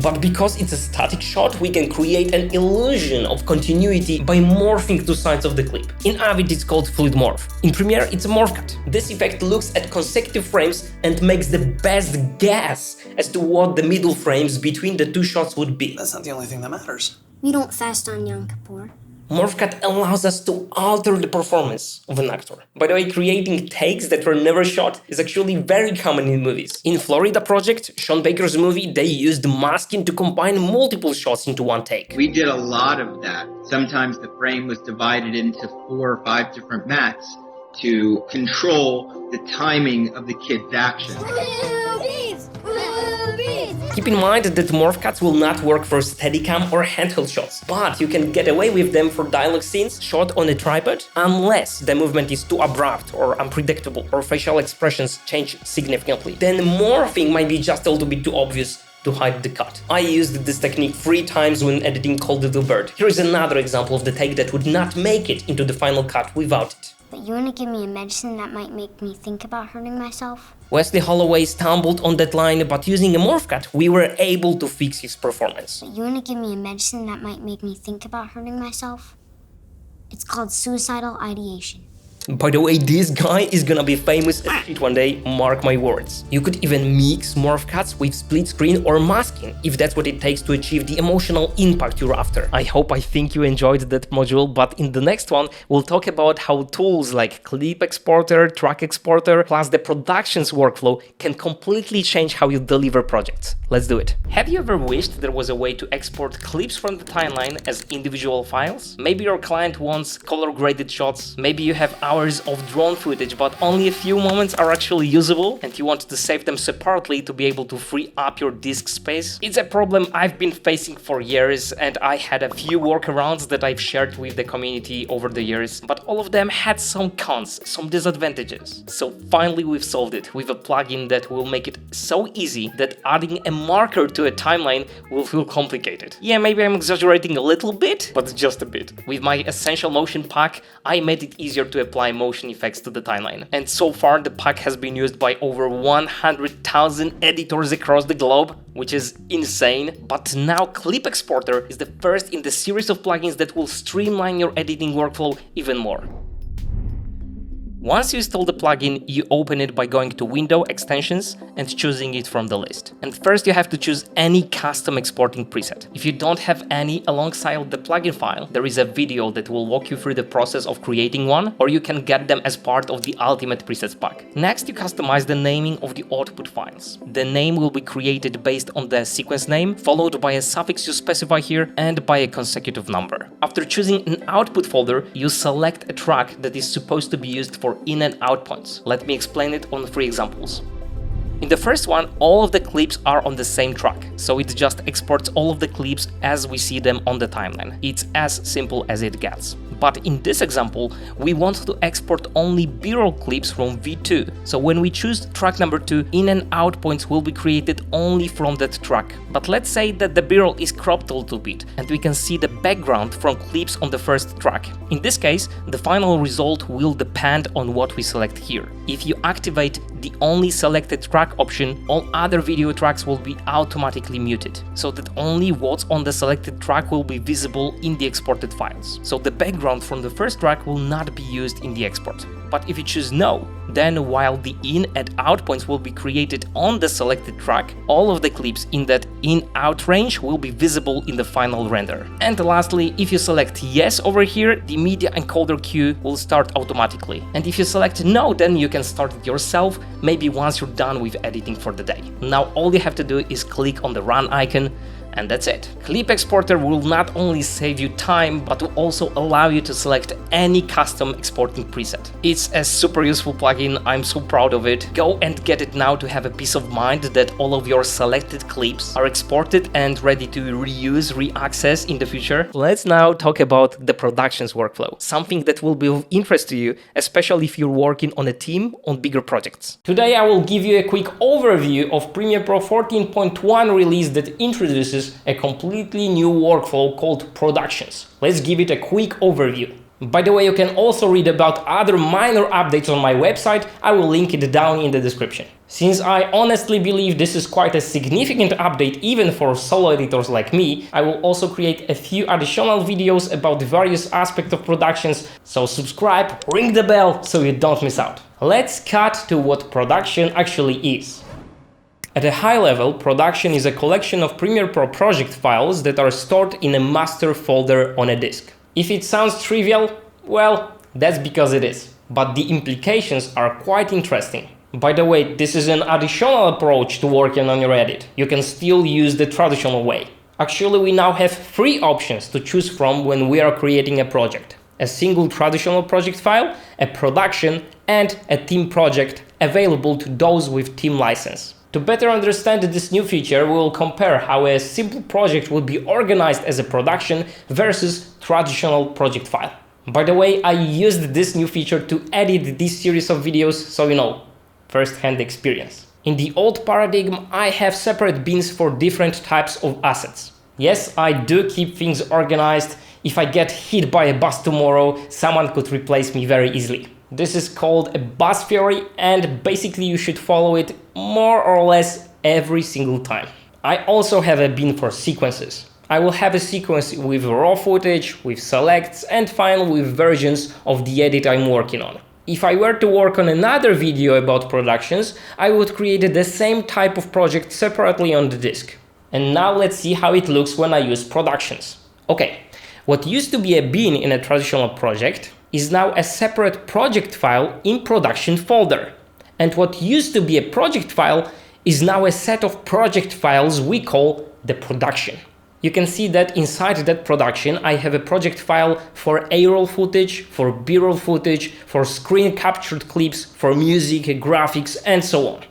But because it's a static shot, we can create an illusion of continuity by morphing two sides of the clip. In Avid, it's called fluid morph. In Premiere, it's a morph cut. This effect looks at consecutive frames and makes the best guess as to what the middle frames between the two shots would be. That's not the only thing that matters. We don't fast on Yom Kippur. Morph cut allows us to alter the performance of an actor. By the way, creating takes that were never shot is actually very common in movies. In Florida Project, Sean Baker's movie, they used masking to combine multiple shots into one take. We did a lot of that. Sometimes the frame was divided into 4 or 5 different mats to control the timing of the kid's action. Keep in mind that morph cuts will not work for Steadicam or handheld shots, but you can get away with them for dialogue scenes shot on a tripod unless the movement is too abrupt or unpredictable or facial expressions change significantly. Then morphing might be just a little bit too obvious to hide the cut. I used this technique 3 times when editing Cold Little Bird. Here is another example of the take that would not make it into the final cut without it. But you want to give me a medicine that might make me think about hurting myself? Wesley Holloway stumbled on that line, but using a morph cut, we were able to fix his performance. But you want to give me a medicine that might make me think about hurting myself? It's called suicidal ideation. By the way, this guy is gonna be famous as shit one day, mark my words. You could even mix morph cuts with split screen or masking, if that's what it takes to achieve the emotional impact you're after. I think you enjoyed that module, but in the next one, we'll talk about how tools like Clip Exporter, Track Exporter, plus the productions workflow can completely change how you deliver projects. Let's do it. Have you ever wished there was a way to export clips from the timeline as individual files? Maybe your client wants color-graded shots, maybe you have hours of drone footage, but only a few moments are actually usable and you want to save them separately to be able to free up your disk space. It's a problem I've been facing for years and I had a few workarounds that I've shared with the community over the years, but all of them had some cons, some disadvantages. So finally we've solved it with a plugin that will make it so easy that adding a marker to a timeline will feel complicated. Yeah, maybe I'm exaggerating a little bit, but just a bit. With my Essential Motion pack, I made it easier to apply motion effects to the timeline. And so far, the pack has been used by over 100,000 editors across the globe, which is insane. But now Clip Exporter is the first in the series of plugins that will streamline your editing workflow even more. Once you install the plugin, you open it by going to Window, Extensions, and choosing it from the list. And first you have to choose any custom exporting preset. If you don't have any alongside the plugin file, there is a video that will walk you through the process of creating one, or you can get them as part of the Ultimate Presets pack. Next, you customize the naming of the output files. The name will be created based on the sequence name, followed by a suffix you specify here, and by a consecutive number. After choosing an output folder, you select a track that is supposed to be used for in and out points. Let me explain it on 3 examples. In the first one, all of the clips are on the same track, so it just exports all of the clips as we see them on the timeline. It's as simple as it gets. But in this example, we want to export only B-roll clips from V2. So when we choose track number 2, in and out points will be created only from that track. But let's say that the B-roll is cropped a little bit and we can see the background from clips on the first track. In this case, the final result will depend on what we select here. If you activate the only selected track option, all other video tracks will be automatically muted, so that only what's on the selected track will be visible in the exported files. So the background from the first track will not be used in the export. But if you choose no, then while the in and out points will be created on the selected track, all of the clips in that in-out range will be visible in the final render. And lastly, if you select yes over here, the media encoder queue will start automatically. And if you select no, then you can start it yourself, maybe once you're done with editing for the day. Now all you have to do is click on the run icon, and that's it. Clip Exporter will not only save you time, but will also allow you to select any custom exporting preset. It's a super useful plugin, I'm so proud of it. Go and get it now to have a peace of mind that all of your selected clips are exported and ready to reuse, re-access in the future. Let's now talk about the productions workflow, something that will be of interest to you, especially if you're working on a team on bigger projects. Today I will give you a quick overview of Premiere Pro 14.1 release that introduces a completely new workflow called Productions. Let's give it a quick overview. By the way, you can also read about other minor updates on my website, I will link it down in the description. Since I honestly believe this is quite a significant update even for solo editors like me, I will also create a few additional videos about the various aspects of Productions, so subscribe, ring the bell so you don't miss out. Let's cut to what Production actually is. At a high level, Production is a collection of Premiere Pro project files that are stored in a master folder on a disk. If it sounds trivial, well, that's because it is. But the implications are quite interesting. By the way, this is an additional approach to working on your edit. You can still use the traditional way. Actually, we now have 3 options to choose from when we are creating a project. A single traditional project file, a production, and a team project available to those with team license. To better understand this new feature, we will compare how a simple project would be organized as a production versus traditional project file. By the way, I used this new feature to edit this series of videos, so you know, first-hand experience. In the old paradigm, I have separate bins for different types of assets. Yes, I do keep things organized. If I get hit by a bus tomorrow, someone could replace me very easily. This is called a bus theory, and basically you should follow it more or less every single time. I also have a bin for sequences. I will have a sequence with raw footage, with selects, and finally with versions of the edit I'm working on. If I were to work on another video about productions, I would create the same type of project separately on the disk. And now let's see how it looks when I use Productions. Okay, what used to be a bin in a traditional project is now a separate project file in Production folder. And what used to be a project file is now a set of project files we call the production. You can see that inside that production I have a project file for A-roll footage, for B-roll footage, for screen captured clips, for music, graphics, and so on.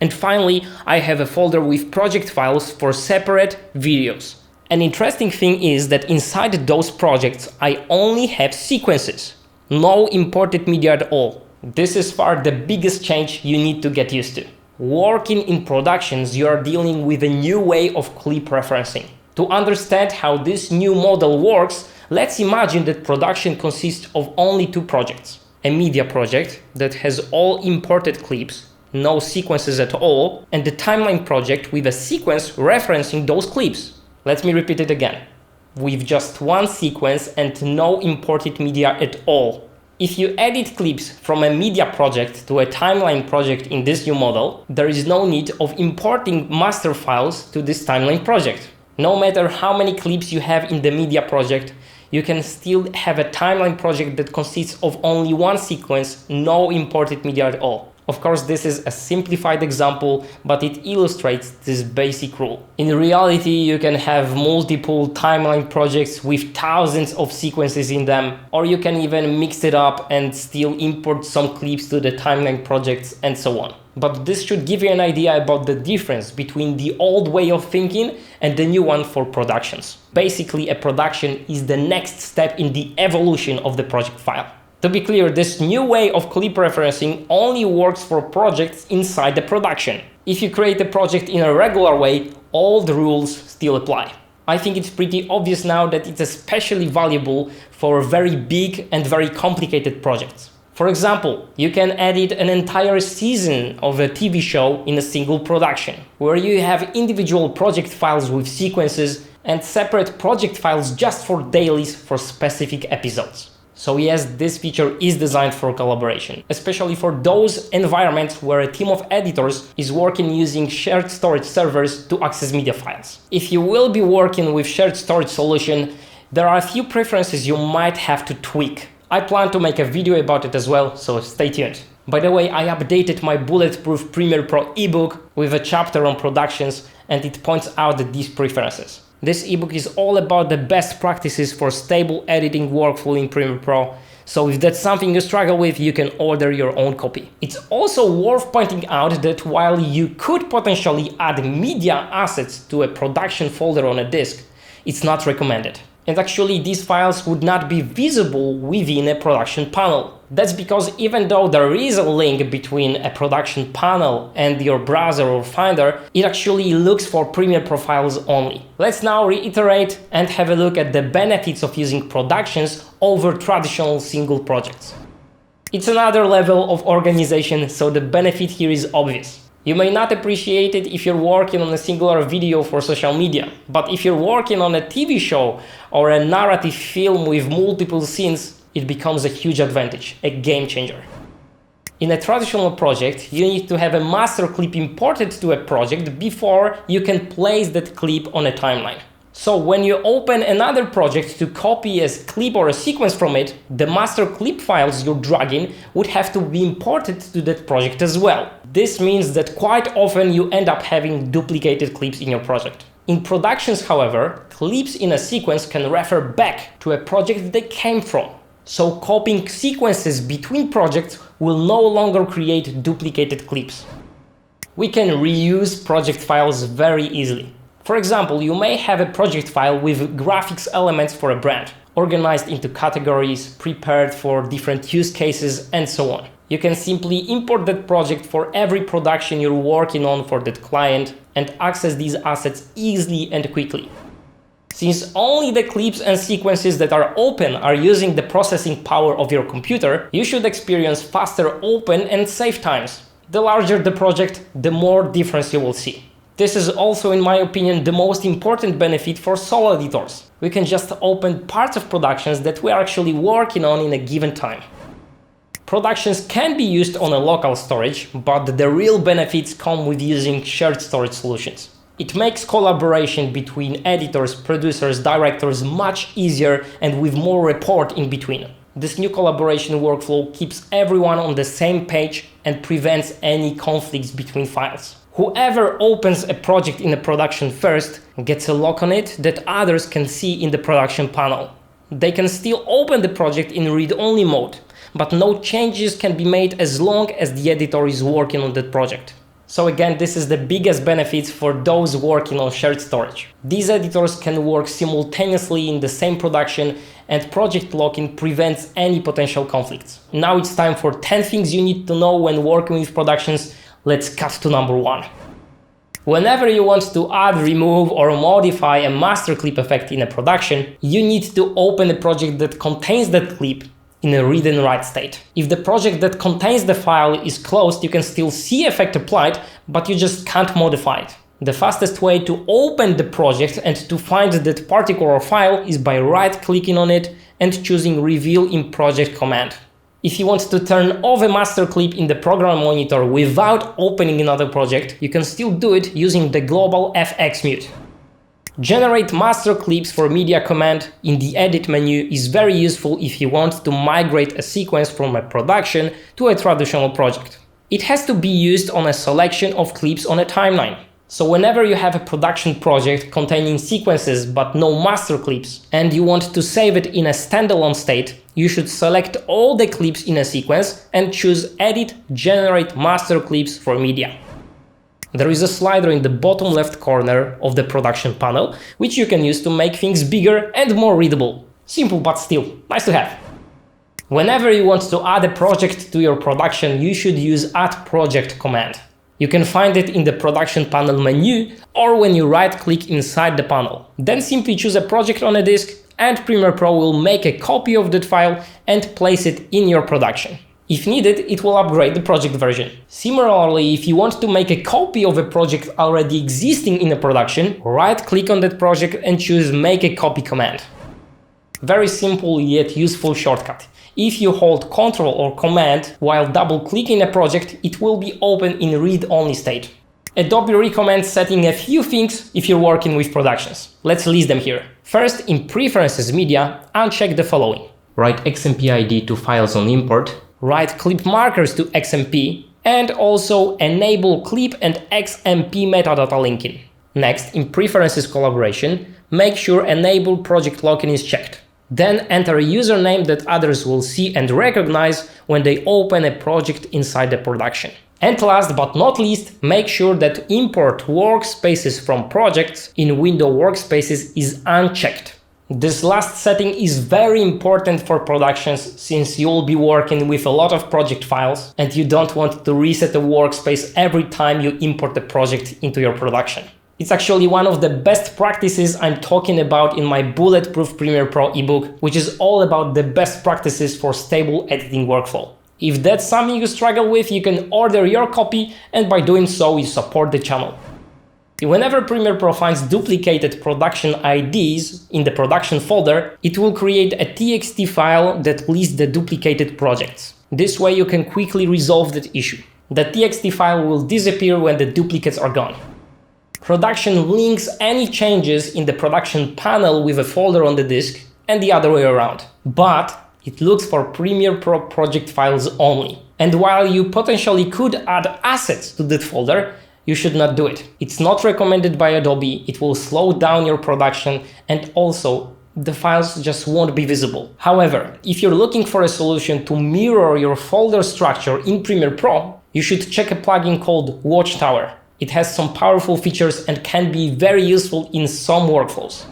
And finally, I have a folder with project files for separate videos. An interesting thing is that inside those projects I only have sequences. No imported media at all. This is far the biggest change you need to get used to. Working in Productions, you are dealing with a new way of clip referencing. To understand how this new model works, let's imagine that Production consists of only 2 projects. A media project that has all imported clips, no sequences at all, and the timeline project with a sequence referencing those clips. Let me repeat it again. With just 1 sequence and no imported media at all. If you edit clips from a media project to a timeline project in this new model, there is no need of importing master files to this timeline project. No matter how many clips you have in the media project, you can still have a timeline project that consists of only 1 sequence, no imported media at all. Of course, this is a simplified example, but it illustrates this basic rule. In reality, you can have multiple timeline projects with thousands of sequences in them, or you can even mix it up and still import some clips to the timeline projects and so on. but this should give you an idea about the difference between the old way of thinking and the new one for productions. Basically, a production is the next step in the evolution of the project file. To be clear, this new way of clip referencing only works for projects inside the production. If you create a project in a regular way, all the rules still apply. I think it's pretty obvious now that it's especially valuable for very big and very complicated projects. For example, you can edit an entire season of a TV show in a single production, where you have individual project files with sequences and separate project files just for dailies for specific episodes. So yes, this feature is designed for collaboration, especially for those environments where a team of editors is working using shared storage servers to access media files. If you will be working with shared storage solution, there are a few preferences you might have to tweak. I plan to make a video about it as well, so stay tuned. By the way, I updated my Bulletproof Premiere Pro ebook with a chapter on productions, and it points out these preferences. This ebook is all about the best practices for stable editing workflow in Premiere Pro, so if that's something you struggle with, you can order your own copy. It's also worth pointing out that while you could potentially add media assets to a production folder on a disk, it's not recommended. And actually, these files would not be visible within a production panel. That's because even though there is a link between a production panel and your browser or Finder, it actually looks for Premiere Pro files only. Let's now reiterate and have a look at the benefits of using productions over traditional single projects. It's another level of organization, so the benefit here is obvious. You may not appreciate it if you're working on a singular video for social media, but if you're working on a TV show or a narrative film with multiple scenes, it becomes a huge advantage, a game changer. In a traditional project, you need to have a master clip imported to a project before you can place that clip on a timeline. So when you open another project to copy a clip or a sequence from it, the master clip files you're dragging would have to be imported to that project as well. This means that quite often you end up having duplicated clips in your project. In productions, however, clips in a sequence can refer back to a project they came from. So copying sequences between projects will no longer create duplicated clips. We can reuse project files very easily. For example, you may have a project file with graphics elements for a brand, organized into categories, prepared for different use cases, and so on. You can simply import that project for every production you're working on for that client and access these assets easily and quickly. Since only the clips and sequences that are open are using the processing power of your computer, you should experience faster open and save times. The larger the project, the more difference you will see. This is also, in my opinion, the most important benefit for solo editors. We can just open parts of productions that we are actually working on in a given time. Productions can be used on a local storage, but the real benefits come with using shared storage solutions. It makes collaboration between editors, producers, directors much easier and with more rapport in between. This new collaboration workflow keeps everyone on the same page and prevents any conflicts between files. Whoever opens a project in a production first gets a lock on it that others can see in the production panel. They can still open the project in read-only mode, but no changes can be made as long as the editor is working on that project. So again, this is the biggest benefit for those working on shared storage. These editors can work simultaneously in the same production, and project locking prevents any potential conflicts. Now it's time for 10 things you need to know when working with productions. Let's cut to number 1. Whenever you want to add, remove, or modify a master clip effect in a production, you need to open a project that contains that clip in a read and write state. If the project that contains the file is closed, you can still see effect applied, but you just can't modify it. The fastest way to open the project and to find that particular file is by right-clicking on it and choosing Reveal in Project command. If you want to turn off a master clip in the program monitor without opening another project, you can still do it using the global FX mute. Generate master clips for media command in the edit menu is very useful if you want to migrate a sequence from a production to a traditional project. It has to be used on a selection of clips on a timeline. So whenever you have a production project containing sequences but no master clips and you want to save it in a standalone state, you should select all the clips in a sequence and choose Edit, Generate Master Clips for Media. There is a slider in the bottom left corner of the production panel, which you can use to make things bigger and more readable. Simple but still nice to have. Whenever you want to add a project to your production, you should use Add Project command. You can find it in the production panel menu or when you right-click inside the panel. Then simply choose a project on a disk and Premiere Pro will make a copy of that file and place it in your production. If needed, it will upgrade the project version. Similarly, if you want to make a copy of a project already existing in a production, right-click on that project and choose Make a Copy command. Very simple yet useful shortcut. If you hold Ctrl or Command while double-clicking a project, it will be open in read-only state. Adobe recommends setting a few things if you're working with productions. Let's list them here. First, in Preferences Media, uncheck the following. Write XMP ID to files on import, write clip markers to XMP, and also enable clip and XMP metadata linking. Next, in Preferences Collaboration, make sure Enable Project Lock-in is checked. Then enter a username that others will see and recognize when they open a project inside the production. And last but not least, make sure that Import Workspaces from Projects in Windows Workspaces is unchecked. This last setting is very important for productions since you'll be working with a lot of project files and you don't want to reset a workspace every time you import a project into your production. It's actually one of the best practices I'm talking about in my Bulletproof Premiere Pro ebook, which is all about the best practices for stable editing workflow. If that's something you struggle with, you can order your copy and by doing so you support the channel. Whenever Premiere Pro finds duplicated production IDs in the production folder, it will create a TXT file that lists the duplicated projects. This way you can quickly resolve that issue. The TXT file will disappear when the duplicates are gone. Production links any changes in the production panel with a folder on the disk and the other way around. But it looks for Premiere Pro project files only. And while you potentially could add assets to that folder, you should not do it. It's not recommended by Adobe, it will slow down your production and also the files just won't be visible. However, if you're looking for a solution to mirror your folder structure in Premiere Pro, you should check a plugin called Watchtower. It has some powerful features and can be very useful in some workflows.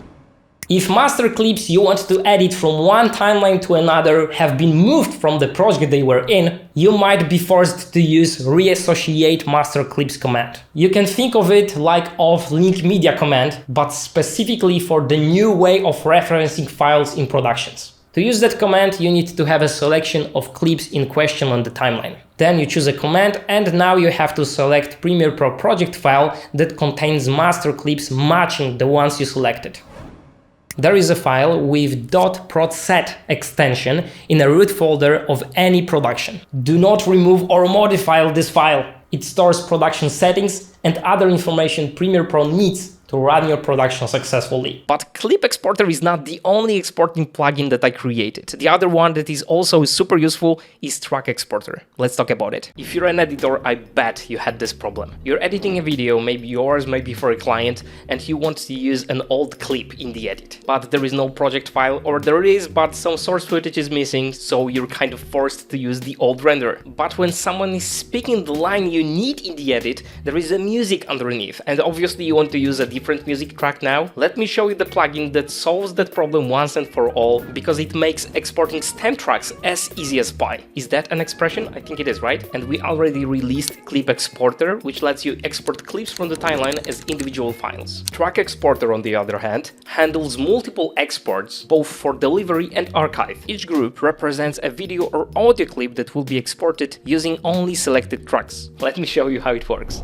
If master clips you want to edit from one timeline to another have been moved from the project they were in, you might be forced to use Reassociate Master Clips command. You can think of it like of Link Media command, but specifically for the new way of referencing files in productions. To use that command, you need to have a selection of clips in question on the timeline. Then you choose a command and now you have to select Premiere Pro project file that contains master clips matching the ones you selected. There is a file with .protset extension in a root folder of any production. Do not remove or modify this file. It stores production settings and other information Premiere Pro needs to run your production successfully. But Clip Exporter is not the only exporting plugin that I created. The other one that is also super useful is Track Exporter. Let's talk about it. If you're an editor, I bet you had this problem. You're editing a video, maybe yours, maybe for a client, and you want to use an old clip in the edit. But there is no project file, or there is, but some source footage is missing, so you're kind of forced to use the old render. But when someone is speaking the line you need in the edit, there is a music underneath, and obviously you want to use a different music track now. Let me show you the plugin that solves that problem once and for all, because it makes exporting stem tracks as easy as pie. Is that an expression? I think it is, right? And we already released Clip Exporter, which lets you export clips from the timeline as individual files. Track Exporter, on the other hand, handles multiple exports, both for delivery and archive. Each group represents a video or audio clip that will be exported using only selected tracks. Let me show you how it works.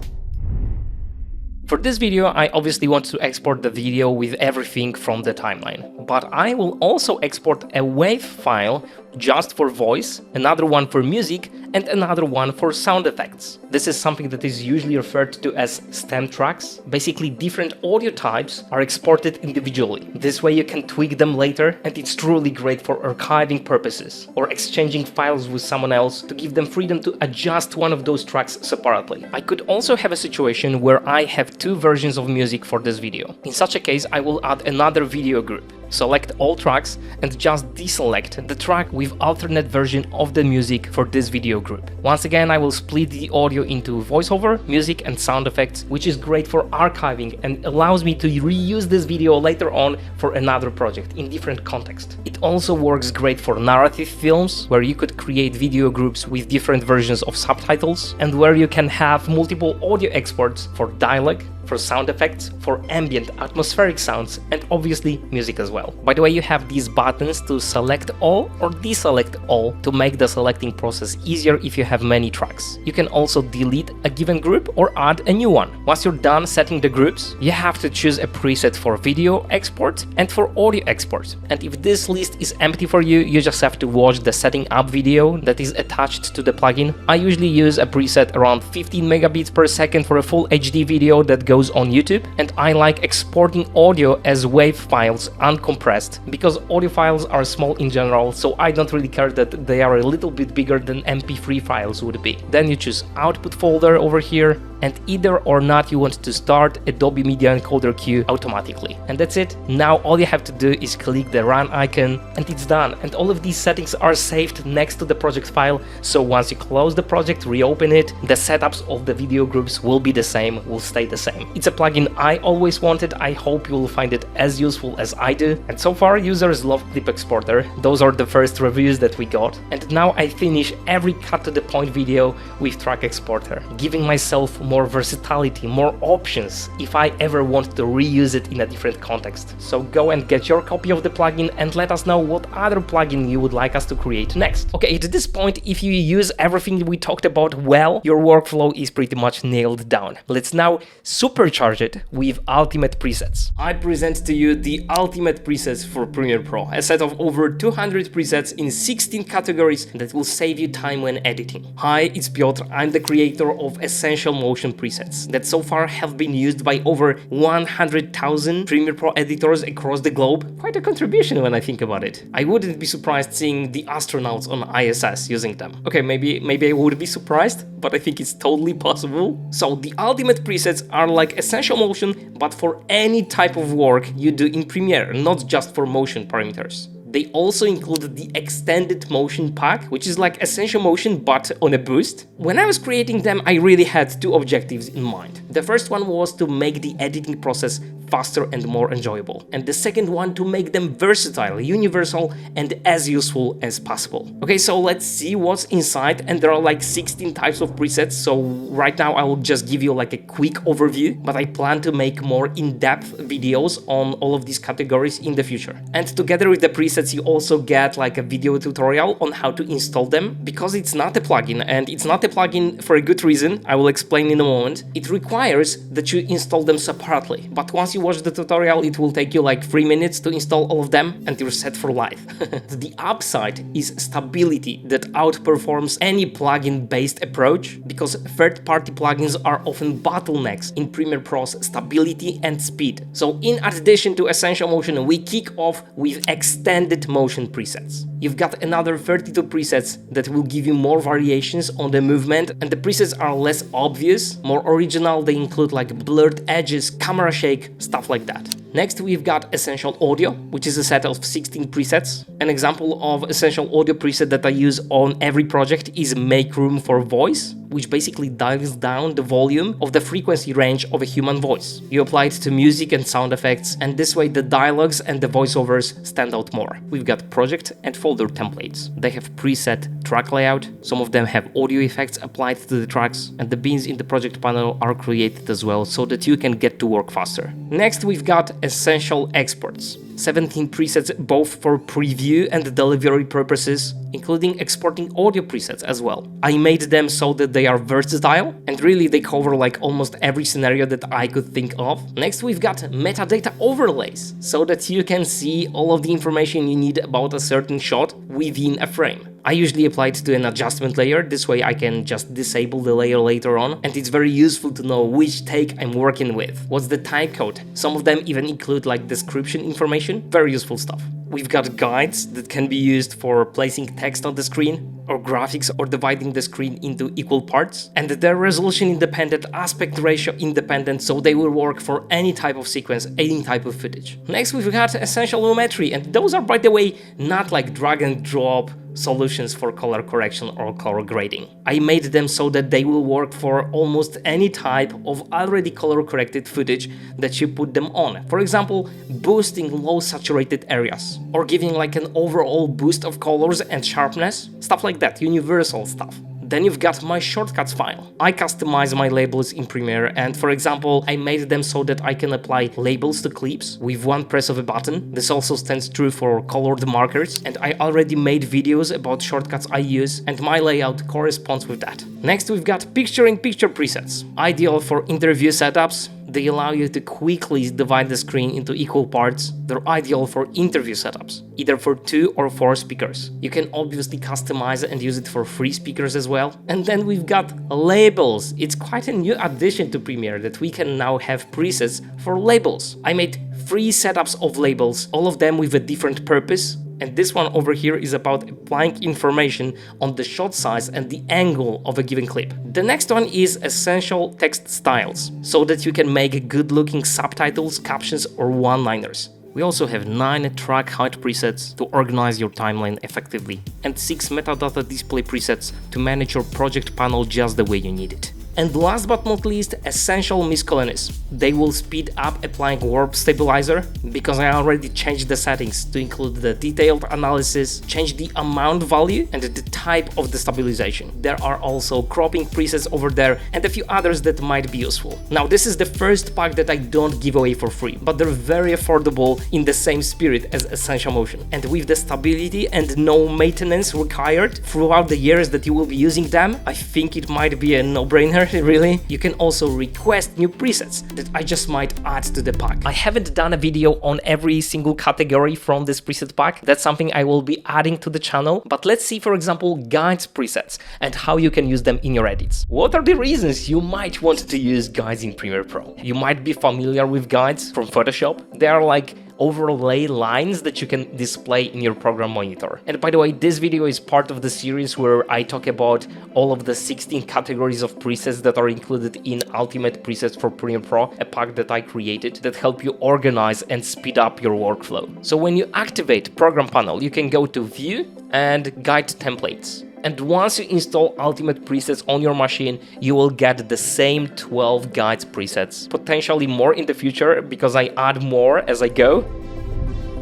For this video, I obviously want to export the video with everything from the timeline, but I will also export a WAV file just for voice, another one for music, and another one for sound effects. This is something that is usually referred to as stem tracks. Basically, different audio types are exported individually. This way you can tweak them later, and it's truly great for archiving purposes or exchanging files with someone else to give them freedom to adjust one of those tracks separately. I could also have a situation where I have two versions of music for this video. In such a case, I will add another video group. Select all tracks and just deselect the track with alternate version of the music for this video group. Once again, I will split the audio into voiceover, music and sound effects, which is great for archiving and allows me to reuse this video later on for another project in different context. It also works great for narrative films, where you could create video groups with different versions of subtitles and where you can have multiple audio exports for dialogue, for sound effects, for ambient atmospheric sounds, and obviously music as well. By the way, you have these buttons to select all or deselect all to make the selecting process easier if you have many tracks. You can also delete a given group or add a new one. Once you're done setting the groups, you have to choose a preset for video export and for audio export. And if this list is empty for you, you just have to watch the setting up video that is attached to the plugin. I usually use a preset around 15 megabits per second for a full HD video that goes on YouTube, and I like exporting audio as WAV files uncompressed because audio files are small in general, so I don't really care that they are a little bit bigger than MP3 files would be. Then you choose output folder over here, and either or not you want to start Adobe Media Encoder queue automatically. And that's it. Now all you have to do is click the run icon and it's done. And all of these settings are saved next to the project file, so once you close the project, reopen it, the setups of the video groups will be the same, will stay the same. It's a plugin I always wanted. I hope you will find it as useful as I do. And so far users love Clip Exporter. Those are the first reviews that we got. And now I finish every cut to the point video with Track Exporter, giving myself more versatility, more options if I ever want to reuse it in a different context. So go and get your copy of the plugin and let us know what other plugin you would like us to create next. Okay, at this point, if you use everything we talked about well, your workflow is pretty much nailed down. Let's now supercharge it with Ultimate Presets. I present to you the Ultimate Presets for Premiere Pro, a set of over 200 presets in 16 categories that will save you time when editing. Hi, it's Piotr. I'm the creator of Essential Motion presets that so far have been used by over 100,000 Premiere Pro editors across the globe. Quite a contribution when I think about it. I wouldn't be surprised seeing the astronauts on ISS using them. Okay, maybe I would be surprised, but I think it's totally possible. So the Ultimate Presets are like Essential Motion, but for any type of work you do in Premiere, not just for motion parameters. They also include the Extended Motion Pack, which is like Essential Motion but on a boost. When I was creating them, I really had two objectives in mind. The first one was to make the editing process faster and more enjoyable, and the second one to make them versatile, universal, and as useful as possible. Okay, so let's see what's inside, and there are like 16 types of presets, so right now I will just give you like a quick overview, but I plan to make more in-depth videos on all of these categories in the future. And together with the presets you also get like a video tutorial on how to install them, because it's not a plugin, and it's not a plugin for a good reason. I will explain in a moment. It requires that you install them separately, but once you watch the tutorial, it will take you like 3 minutes to install all of them and you're set for life. The upside is stability that outperforms any plugin-based approach, because third-party plugins are often bottlenecks in Premiere Pro's stability and speed. So in addition to Essential Motion, we kick off with Extended Motion presets. You've got another 32 presets that will give you more variations on the movement, and the presets are less obvious, more original. They include like blurred edges, camera shake, stuff like that. Next, we've got Essential Audio, which is a set of 16 presets. An example of Essential Audio preset that I use on every project is Make Room for Voice, which basically dials down the volume of the frequency range of a human voice. You apply it to music and sound effects, and this way the dialogues and the voiceovers stand out more. We've got project and folder templates. They have preset track layout, some of them have audio effects applied to the tracks, and the bins in the project panel are created as well so that you can get to work faster. Next, we've got Essential Exports. 17 presets both for preview and delivery purposes, including exporting audio presets as well. I made them so that they are versatile, and really they cover like almost every scenario that I could think of. Next we've got metadata overlays, so that you can see all of the information you need about a certain shot within a frame. I usually apply it to an adjustment layer, this way I can just disable the layer later on, and it's very useful to know which take I'm working with, what's the timecode. Some of them even include like description information, very useful stuff. We've got guides that can be used for placing text on the screen, or graphics, or dividing the screen into equal parts. And they're resolution independent, aspect ratio independent, so they will work for any type of sequence, any type of footage. Next we've got essential lumetri, and those are, by the way, not like drag and drop solutions for color correction or color grading. I made them so that they will work for almost any type of already color corrected footage that you put them on. For example, boosting low saturated areas, or giving like an overall boost of colors and sharpness, stuff like that, universal stuff. Then you've got my shortcuts file. I customize my labels in Premiere, and for example, I made them so that I can apply labels to clips with one press of a button. This also stands true for colored markers, and I already made videos about shortcuts I use, and my layout corresponds with that. Next we've got picture-in-picture presets, ideal for interview setups. They allow you to quickly divide the screen into equal parts. They're ideal for interview setups, either for 2 or 4 speakers. You can obviously customize it and use it for 3 speakers as well. And then we've got labels. It's quite a new addition to Premiere that we can now have presets for labels. I made 3 setups of labels, all of them with a different purpose. And this one over here is about applying information on the shot size and the angle of a given clip. The next one is essential text styles, so that you can make good looking subtitles, captions or one-liners. We also have 9 track height presets to organize your timeline effectively, and 6 metadata display presets to manage your project panel just the way you need it. And last but not least, essential miscellaneous. They will speed up applying warp stabilizer, because I already changed the settings to include the detailed analysis, change the amount value and the type of the stabilization. There are also cropping presets over there and a few others that might be useful. Now this is the first pack that I don't give away for free, but they're very affordable in the same spirit as Essential Motion. And with the stability and no maintenance required throughout the years that you will be using them, I think it might be a no-brainer. Really. You can also request new presets that I just might add to the pack. I haven't done a video on every single category from this preset pack. That's something I will be adding to the channel, but let's see, for example, guides presets and how you can use them in your edits. What are the reasons you might want to use guides in Premiere Pro? You might be familiar with guides from Photoshop. They are like overlay lines that you can display in your program monitor. And by the way, this video is part of the series where I talk about all of the 16 categories of presets that are included in Ultimate Presets for Premiere Pro, a pack that I created that help you organize and speed up your workflow. So when you activate Program Panel, you can go to View and Guide Templates. And once you install Ultimate Presets on your machine, you will get the same 12 guides presets, potentially more in the future because I add more as I go.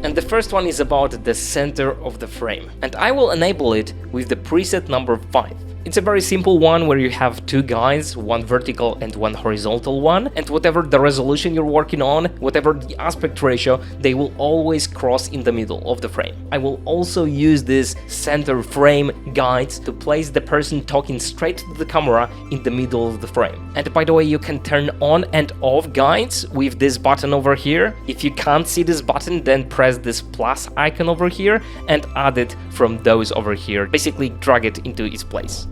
And the first one is about the center of the frame, and I will enable it with the preset number 5. It's a very simple one where you have 2 guides, one vertical and one horizontal one, and whatever the resolution you're working on, whatever the aspect ratio, they will always cross in the middle of the frame. I will also use this center frame guide to place the person talking straight to the camera in the middle of the frame. And by the way, you can turn on and off guides with this button over here. If you can't see this button, then press this plus icon over here and add it from those over here. Basically drag it into its place.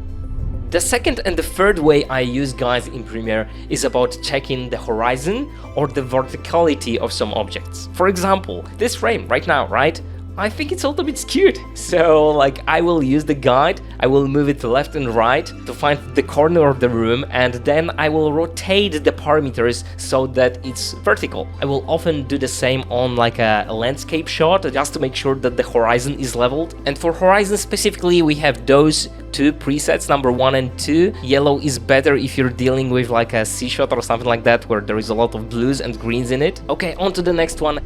The second and the third way I use guides in Premiere is about checking the horizon or the verticality of some objects. For example, this frame right now, right? I think it's a little bit skewed. So like I will use the guide, I will move it left and right to find the corner of the room, and then I will rotate the parameters so that it's vertical. I will often do the same on like a landscape shot just to make sure that the horizon is leveled. And for horizon specifically, we have those 2 presets, number 1 and 2. Yellow is better if you're dealing with like a C shot or something like that where there is a lot of blues and greens in it. Okay, on to the next one.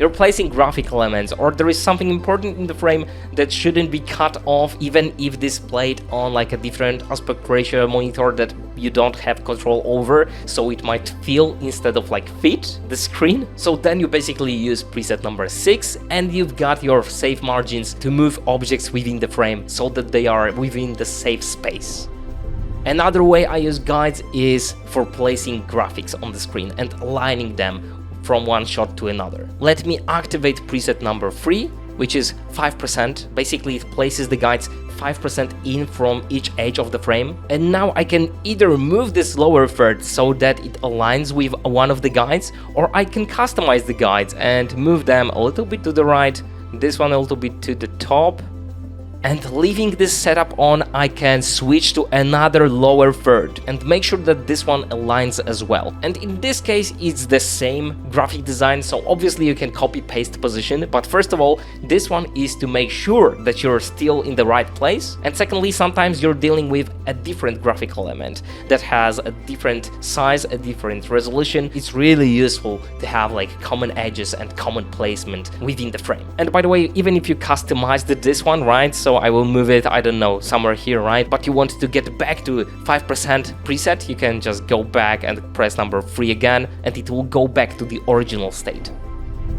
You're placing graphic elements, or there is something important in the frame that shouldn't be cut off even if displayed on like a different aspect ratio monitor that you don't have control over, so it might fill instead of like fit the screen. So then you basically use preset number 6 and you've got your safe margins to move objects within the frame so that they are within the safe space. Another way I use guides is for placing graphics on the screen and aligning them from one shot to another. Let me activate preset number 3, which is 5%. Basically, it places the guides 5% in from each edge of the frame. And now I can either move this lower third so that it aligns with one of the guides, or I can customize the guides and move them a little bit to the right, this one a little bit to the top. And leaving this setup on, I can switch to another lower third and make sure that this one aligns as well. And in this case, it's the same graphic design, so obviously you can copy paste position, but first of all, this one is to make sure that you're still in the right place. And secondly, sometimes you're dealing with a different graphic element that has a different size, a different resolution. It's really useful to have like common edges and common placement within the frame. And by the way, even if you customized this one, right, so I will move it, I don't know, somewhere here, right? But you want to get back to 5% preset, you can just go back and press number 3 again, and it will go back to the original state.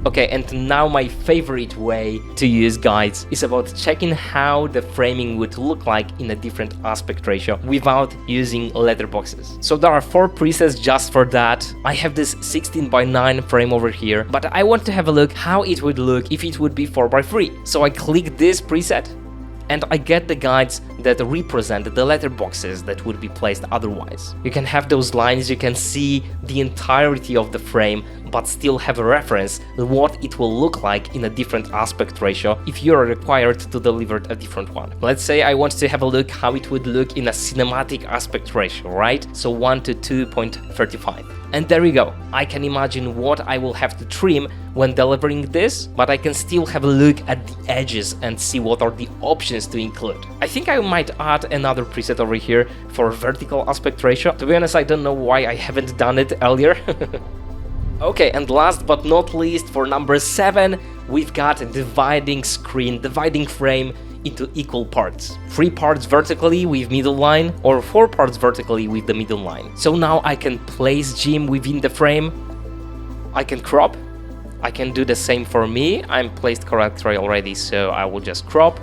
Okay, and now my favorite way to use guides is about checking how the framing would look like in a different aspect ratio without using letterboxes. So there are 4 presets just for that. I have this 16:9 frame over here, but I want to have a look how it would look if it would be 4:3. So I click this preset, and I get the guides that represent the letterboxes that would be placed otherwise. You can have those lines, you can see the entirety of the frame, but still have a reference what it will look like in a different aspect ratio if you are required to deliver a different one. Let's say I want to have a look how it would look in a cinematic aspect ratio, right? So 1 to 2.35. And there you go. I can imagine what I will have to trim when delivering this, but I can still have a look at the edges and see what are the options to include. I think I might add another preset over here for vertical aspect ratio. To be honest, I don't know why I haven't done it earlier. Okay, and last but not least, for number 7, we've got a dividing screen, dividing frame into equal parts. 3 parts vertically with middle line, or 4 parts vertically with the middle line. So now I can place Jim within the frame, I can crop, I can do the same for me. I'm placed correctly already, so I will just crop.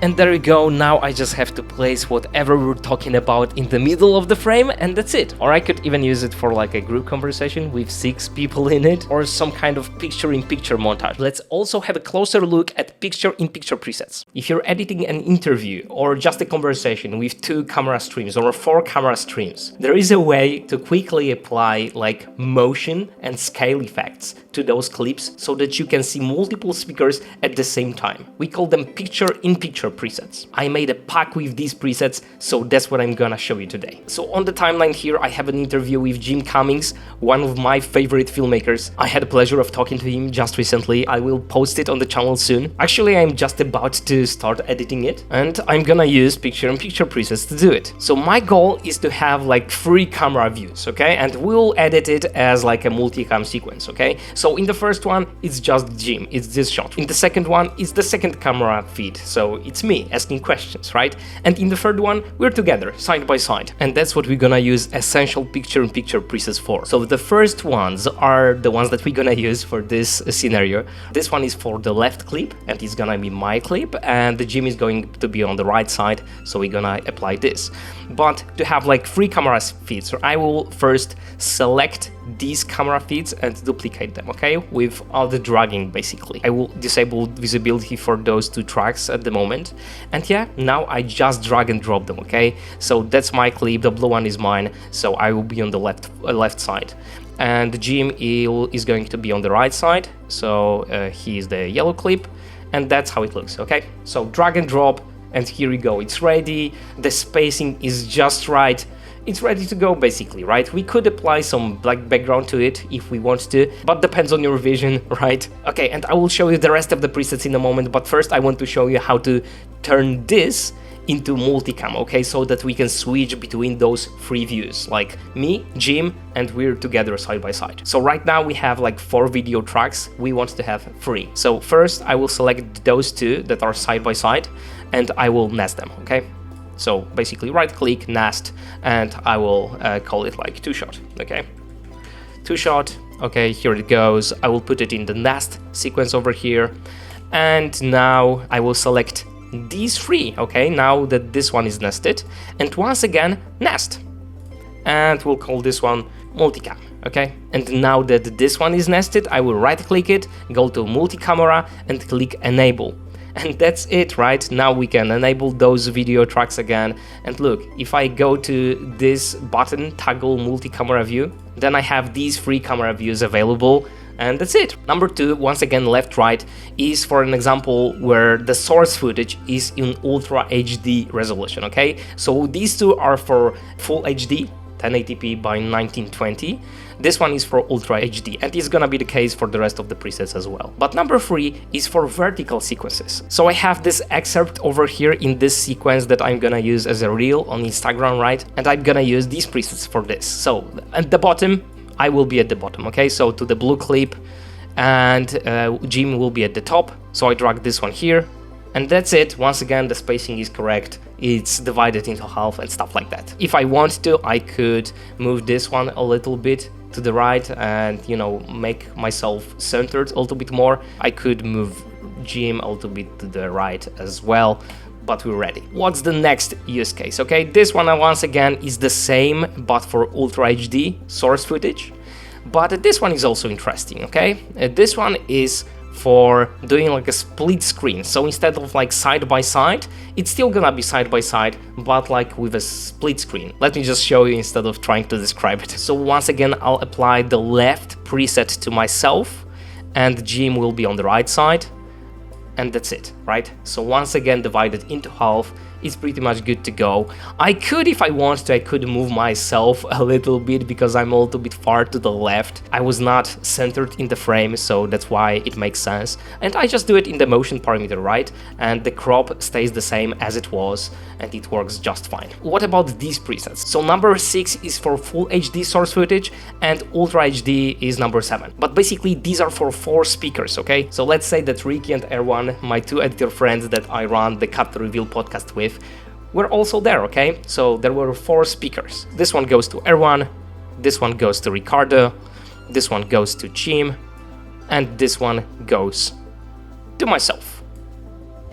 And there you go, now I just have to place whatever we're talking about in the middle of the frame, and that's it. Or I could even use it for like a group conversation with 6 people in it, or some kind of picture-in-picture montage. Let's also have a closer look at picture-in-picture presets. If you're editing an interview or just a conversation with 2 camera streams or 4 camera streams, there is a way to quickly apply like motion and scale effects to those clips so that you can see multiple speakers at the same time. We call them picture-in-picture presets. I made a pack with these presets, so that's what I'm gonna show you today. So on the timeline here, I have an interview with Jim Cummings, one of my favorite filmmakers. I had the pleasure of talking to him just recently. I will post it on the channel soon. Actually, I'm just about to start editing it, and I'm gonna use picture-in-picture presets to do it. So my goal is to have like 3 camera views, okay? And we'll edit it as like a multi-cam sequence, okay? So in the first one, it's just Jim, it's this shot. In the second one, it's the second camera feed, so it's me asking questions, right? And in the third one, we're together, side by side. And that's what we're gonna use essential picture-in-picture presets for. So the first ones are the ones that we're gonna use for this scenario. This one is for the left clip, and it's gonna be my clip, and the Jim is going to be on the right side, so we're gonna apply this. But to have like 3 camera feeds, so I will first select these camera feeds and duplicate them, okay, without the dragging basically. I will disable visibility for those 2 tracks at the moment, and yeah, now I just drag and drop them, okay? So that's my clip, the blue one is mine, so I will be on the left side, and Jim is going to be on the right side, so he is the yellow clip, and that's how it looks, okay? So drag and drop, and here we go, it's ready, the spacing is just right. It's ready to go basically, right? We could apply some black background to it if we want to, but depends on your vision, right? Okay, and I will show you the rest of the presets in a moment, but first I want to show you how to turn this into multicam, okay, so that we can switch between those three views, like me, Jim, and we're together side by side. So right now we have like 4 video tracks, we want to have 3. So first I will select those 2 that are side by side and I will nest them, okay? So basically right click, nest, and I will call it like 2-shot, okay? 2-shot, okay, here it goes. I will put it in the nest sequence over here. And now I will select these 3, okay, now that this one is nested. And once again, nest. And we'll call this one multicam, okay? And now that this one is nested, I will right click it, go to multi-camera and click enable. And that's it, right? Now we can enable those video tracks again. And look, if I go to this button, toggle multi-camera view, then I have these 3 camera views available. And that's it. Number 2, once again, left, right, is for an example where the source footage is in Ultra HD resolution, okay? So these 2 are for Full HD, 1080p by 1920. This one is for Ultra HD, and it's gonna be the case for the rest of the presets as well. But number 3 is for vertical sequences. So I have this excerpt over here in this sequence that I'm gonna use as a reel on Instagram, right? And I'm gonna use these presets for this. So at the bottom, I will be at the bottom, okay? So to the blue clip, and Jim will be at the top. So I drag this one here, and that's it. Once again, the spacing is correct. It's divided into half and stuff like that. If I want to, I could move this one a little bit to the right and, you know, make myself centered a little bit more. I could move Jim a little bit to the right as well, but we're ready. What's the next use case? Okay, this one once again is the same, but for Ultra HD source footage. But this one is also interesting, okay? This one is for doing like a split screen. So instead of like side by side, it's still gonna be side by side, but like with a split screen. Let me just show you instead of trying to describe it. So once again, I'll apply the left preset to myself, and Jim will be on the right side. And that's it, right? So once again, divided into half, it's pretty much good to go. I could, if I want to, I could move myself a little bit because I'm a little bit far to the left. I was not centered in the frame, so that's why it makes sense. And I just do it in the motion parameter, right? And the crop stays the same as it was, and it works just fine. What about these presets? So number 6 is for Full HD source footage, and Ultra HD is number 7. But basically, these are for 4 speakers, okay? So let's say that Ricky and Erwan, my 2 editor friends that I run the Cut to Reveal podcast with, were also there, okay? So there were 4 speakers. This one goes to Erwan, this one goes to Ricardo, this one goes to Jim, and this one goes to myself.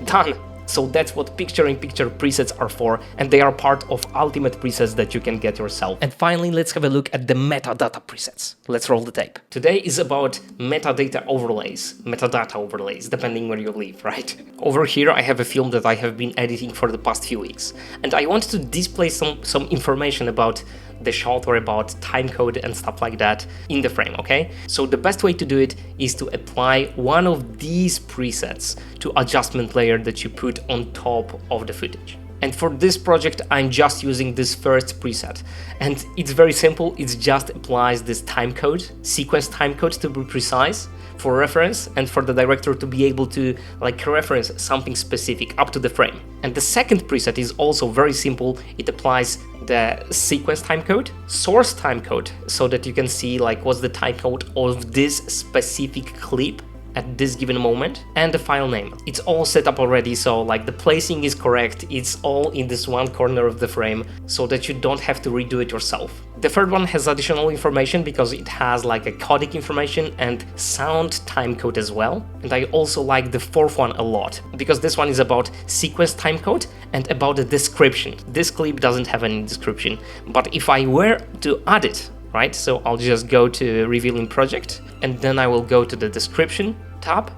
Done! So that's what picture-in-picture presets are for, and they are part of Ultimate presets that you can get yourself. And finally, let's have a look at the metadata presets. Let's roll the tape. Today is about metadata overlays, depending where you live, right? Over here, I have a film that I have been editing for the past few weeks, and I want to display some information about the shot or about timecode and stuff like that in the frame, okay? So the best way to do it is to apply one of these presets to adjustment layer that you put on top of the footage. And for this project, I'm just using this first preset. And it's very simple, it just applies this timecode, sequence timecode to be precise, for reference and for the director to be able to like reference something specific up to the frame. And the second preset is also very simple. It applies the sequence timecode, source timecode, so that you can see like what's the timecode of this specific clip at this given moment, and the file name. It's all set up already, so like the placing is correct, it's all in this one corner of the frame, so that you don't have to redo it yourself. The third one has additional information because it has like a codec information and sound timecode as well. And I also like the fourth one a lot, because this one is about sequence timecode and about the description. This clip doesn't have any description, but if I were to add it, right, so I'll just go to Revealing Project, and then I will go to the description tab,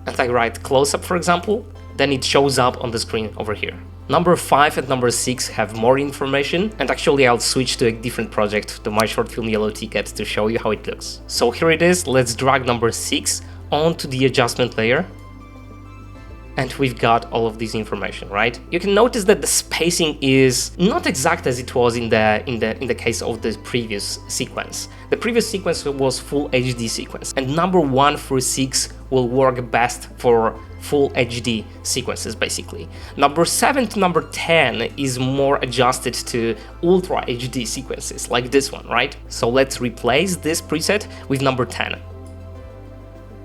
and I write close-up, for example, then it shows up on the screen over here. Number 5 and number 6 have more information, and actually I'll switch to a different project, to my short film Yellow Ticket, to show you how it looks. So here it is. Let's drag number 6 onto the adjustment layer, and we've got all of this information, right? You can notice that the spacing is not exact as it was in the case of the previous sequence. The previous sequence was full HD sequence, and number 1 through 6 will work best for full HD sequences basically. Number 7 to number 10 is more adjusted to ultra HD sequences like this one, right? So let's replace this preset with number 10.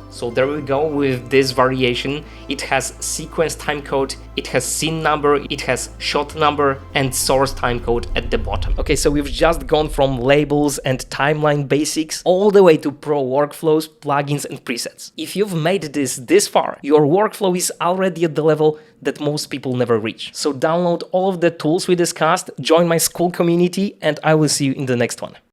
So there we go with this variation. It has sequence timecode, it has scene number, it has shot number, and source timecode at the bottom. Okay, so we've just gone from labels and timeline basics all the way to pro workflows, plugins, and presets. If you've made this far, your workflow is already at the level that most people never reach. So download all of the tools we discussed, join my Skool community, and I will see you in the next one.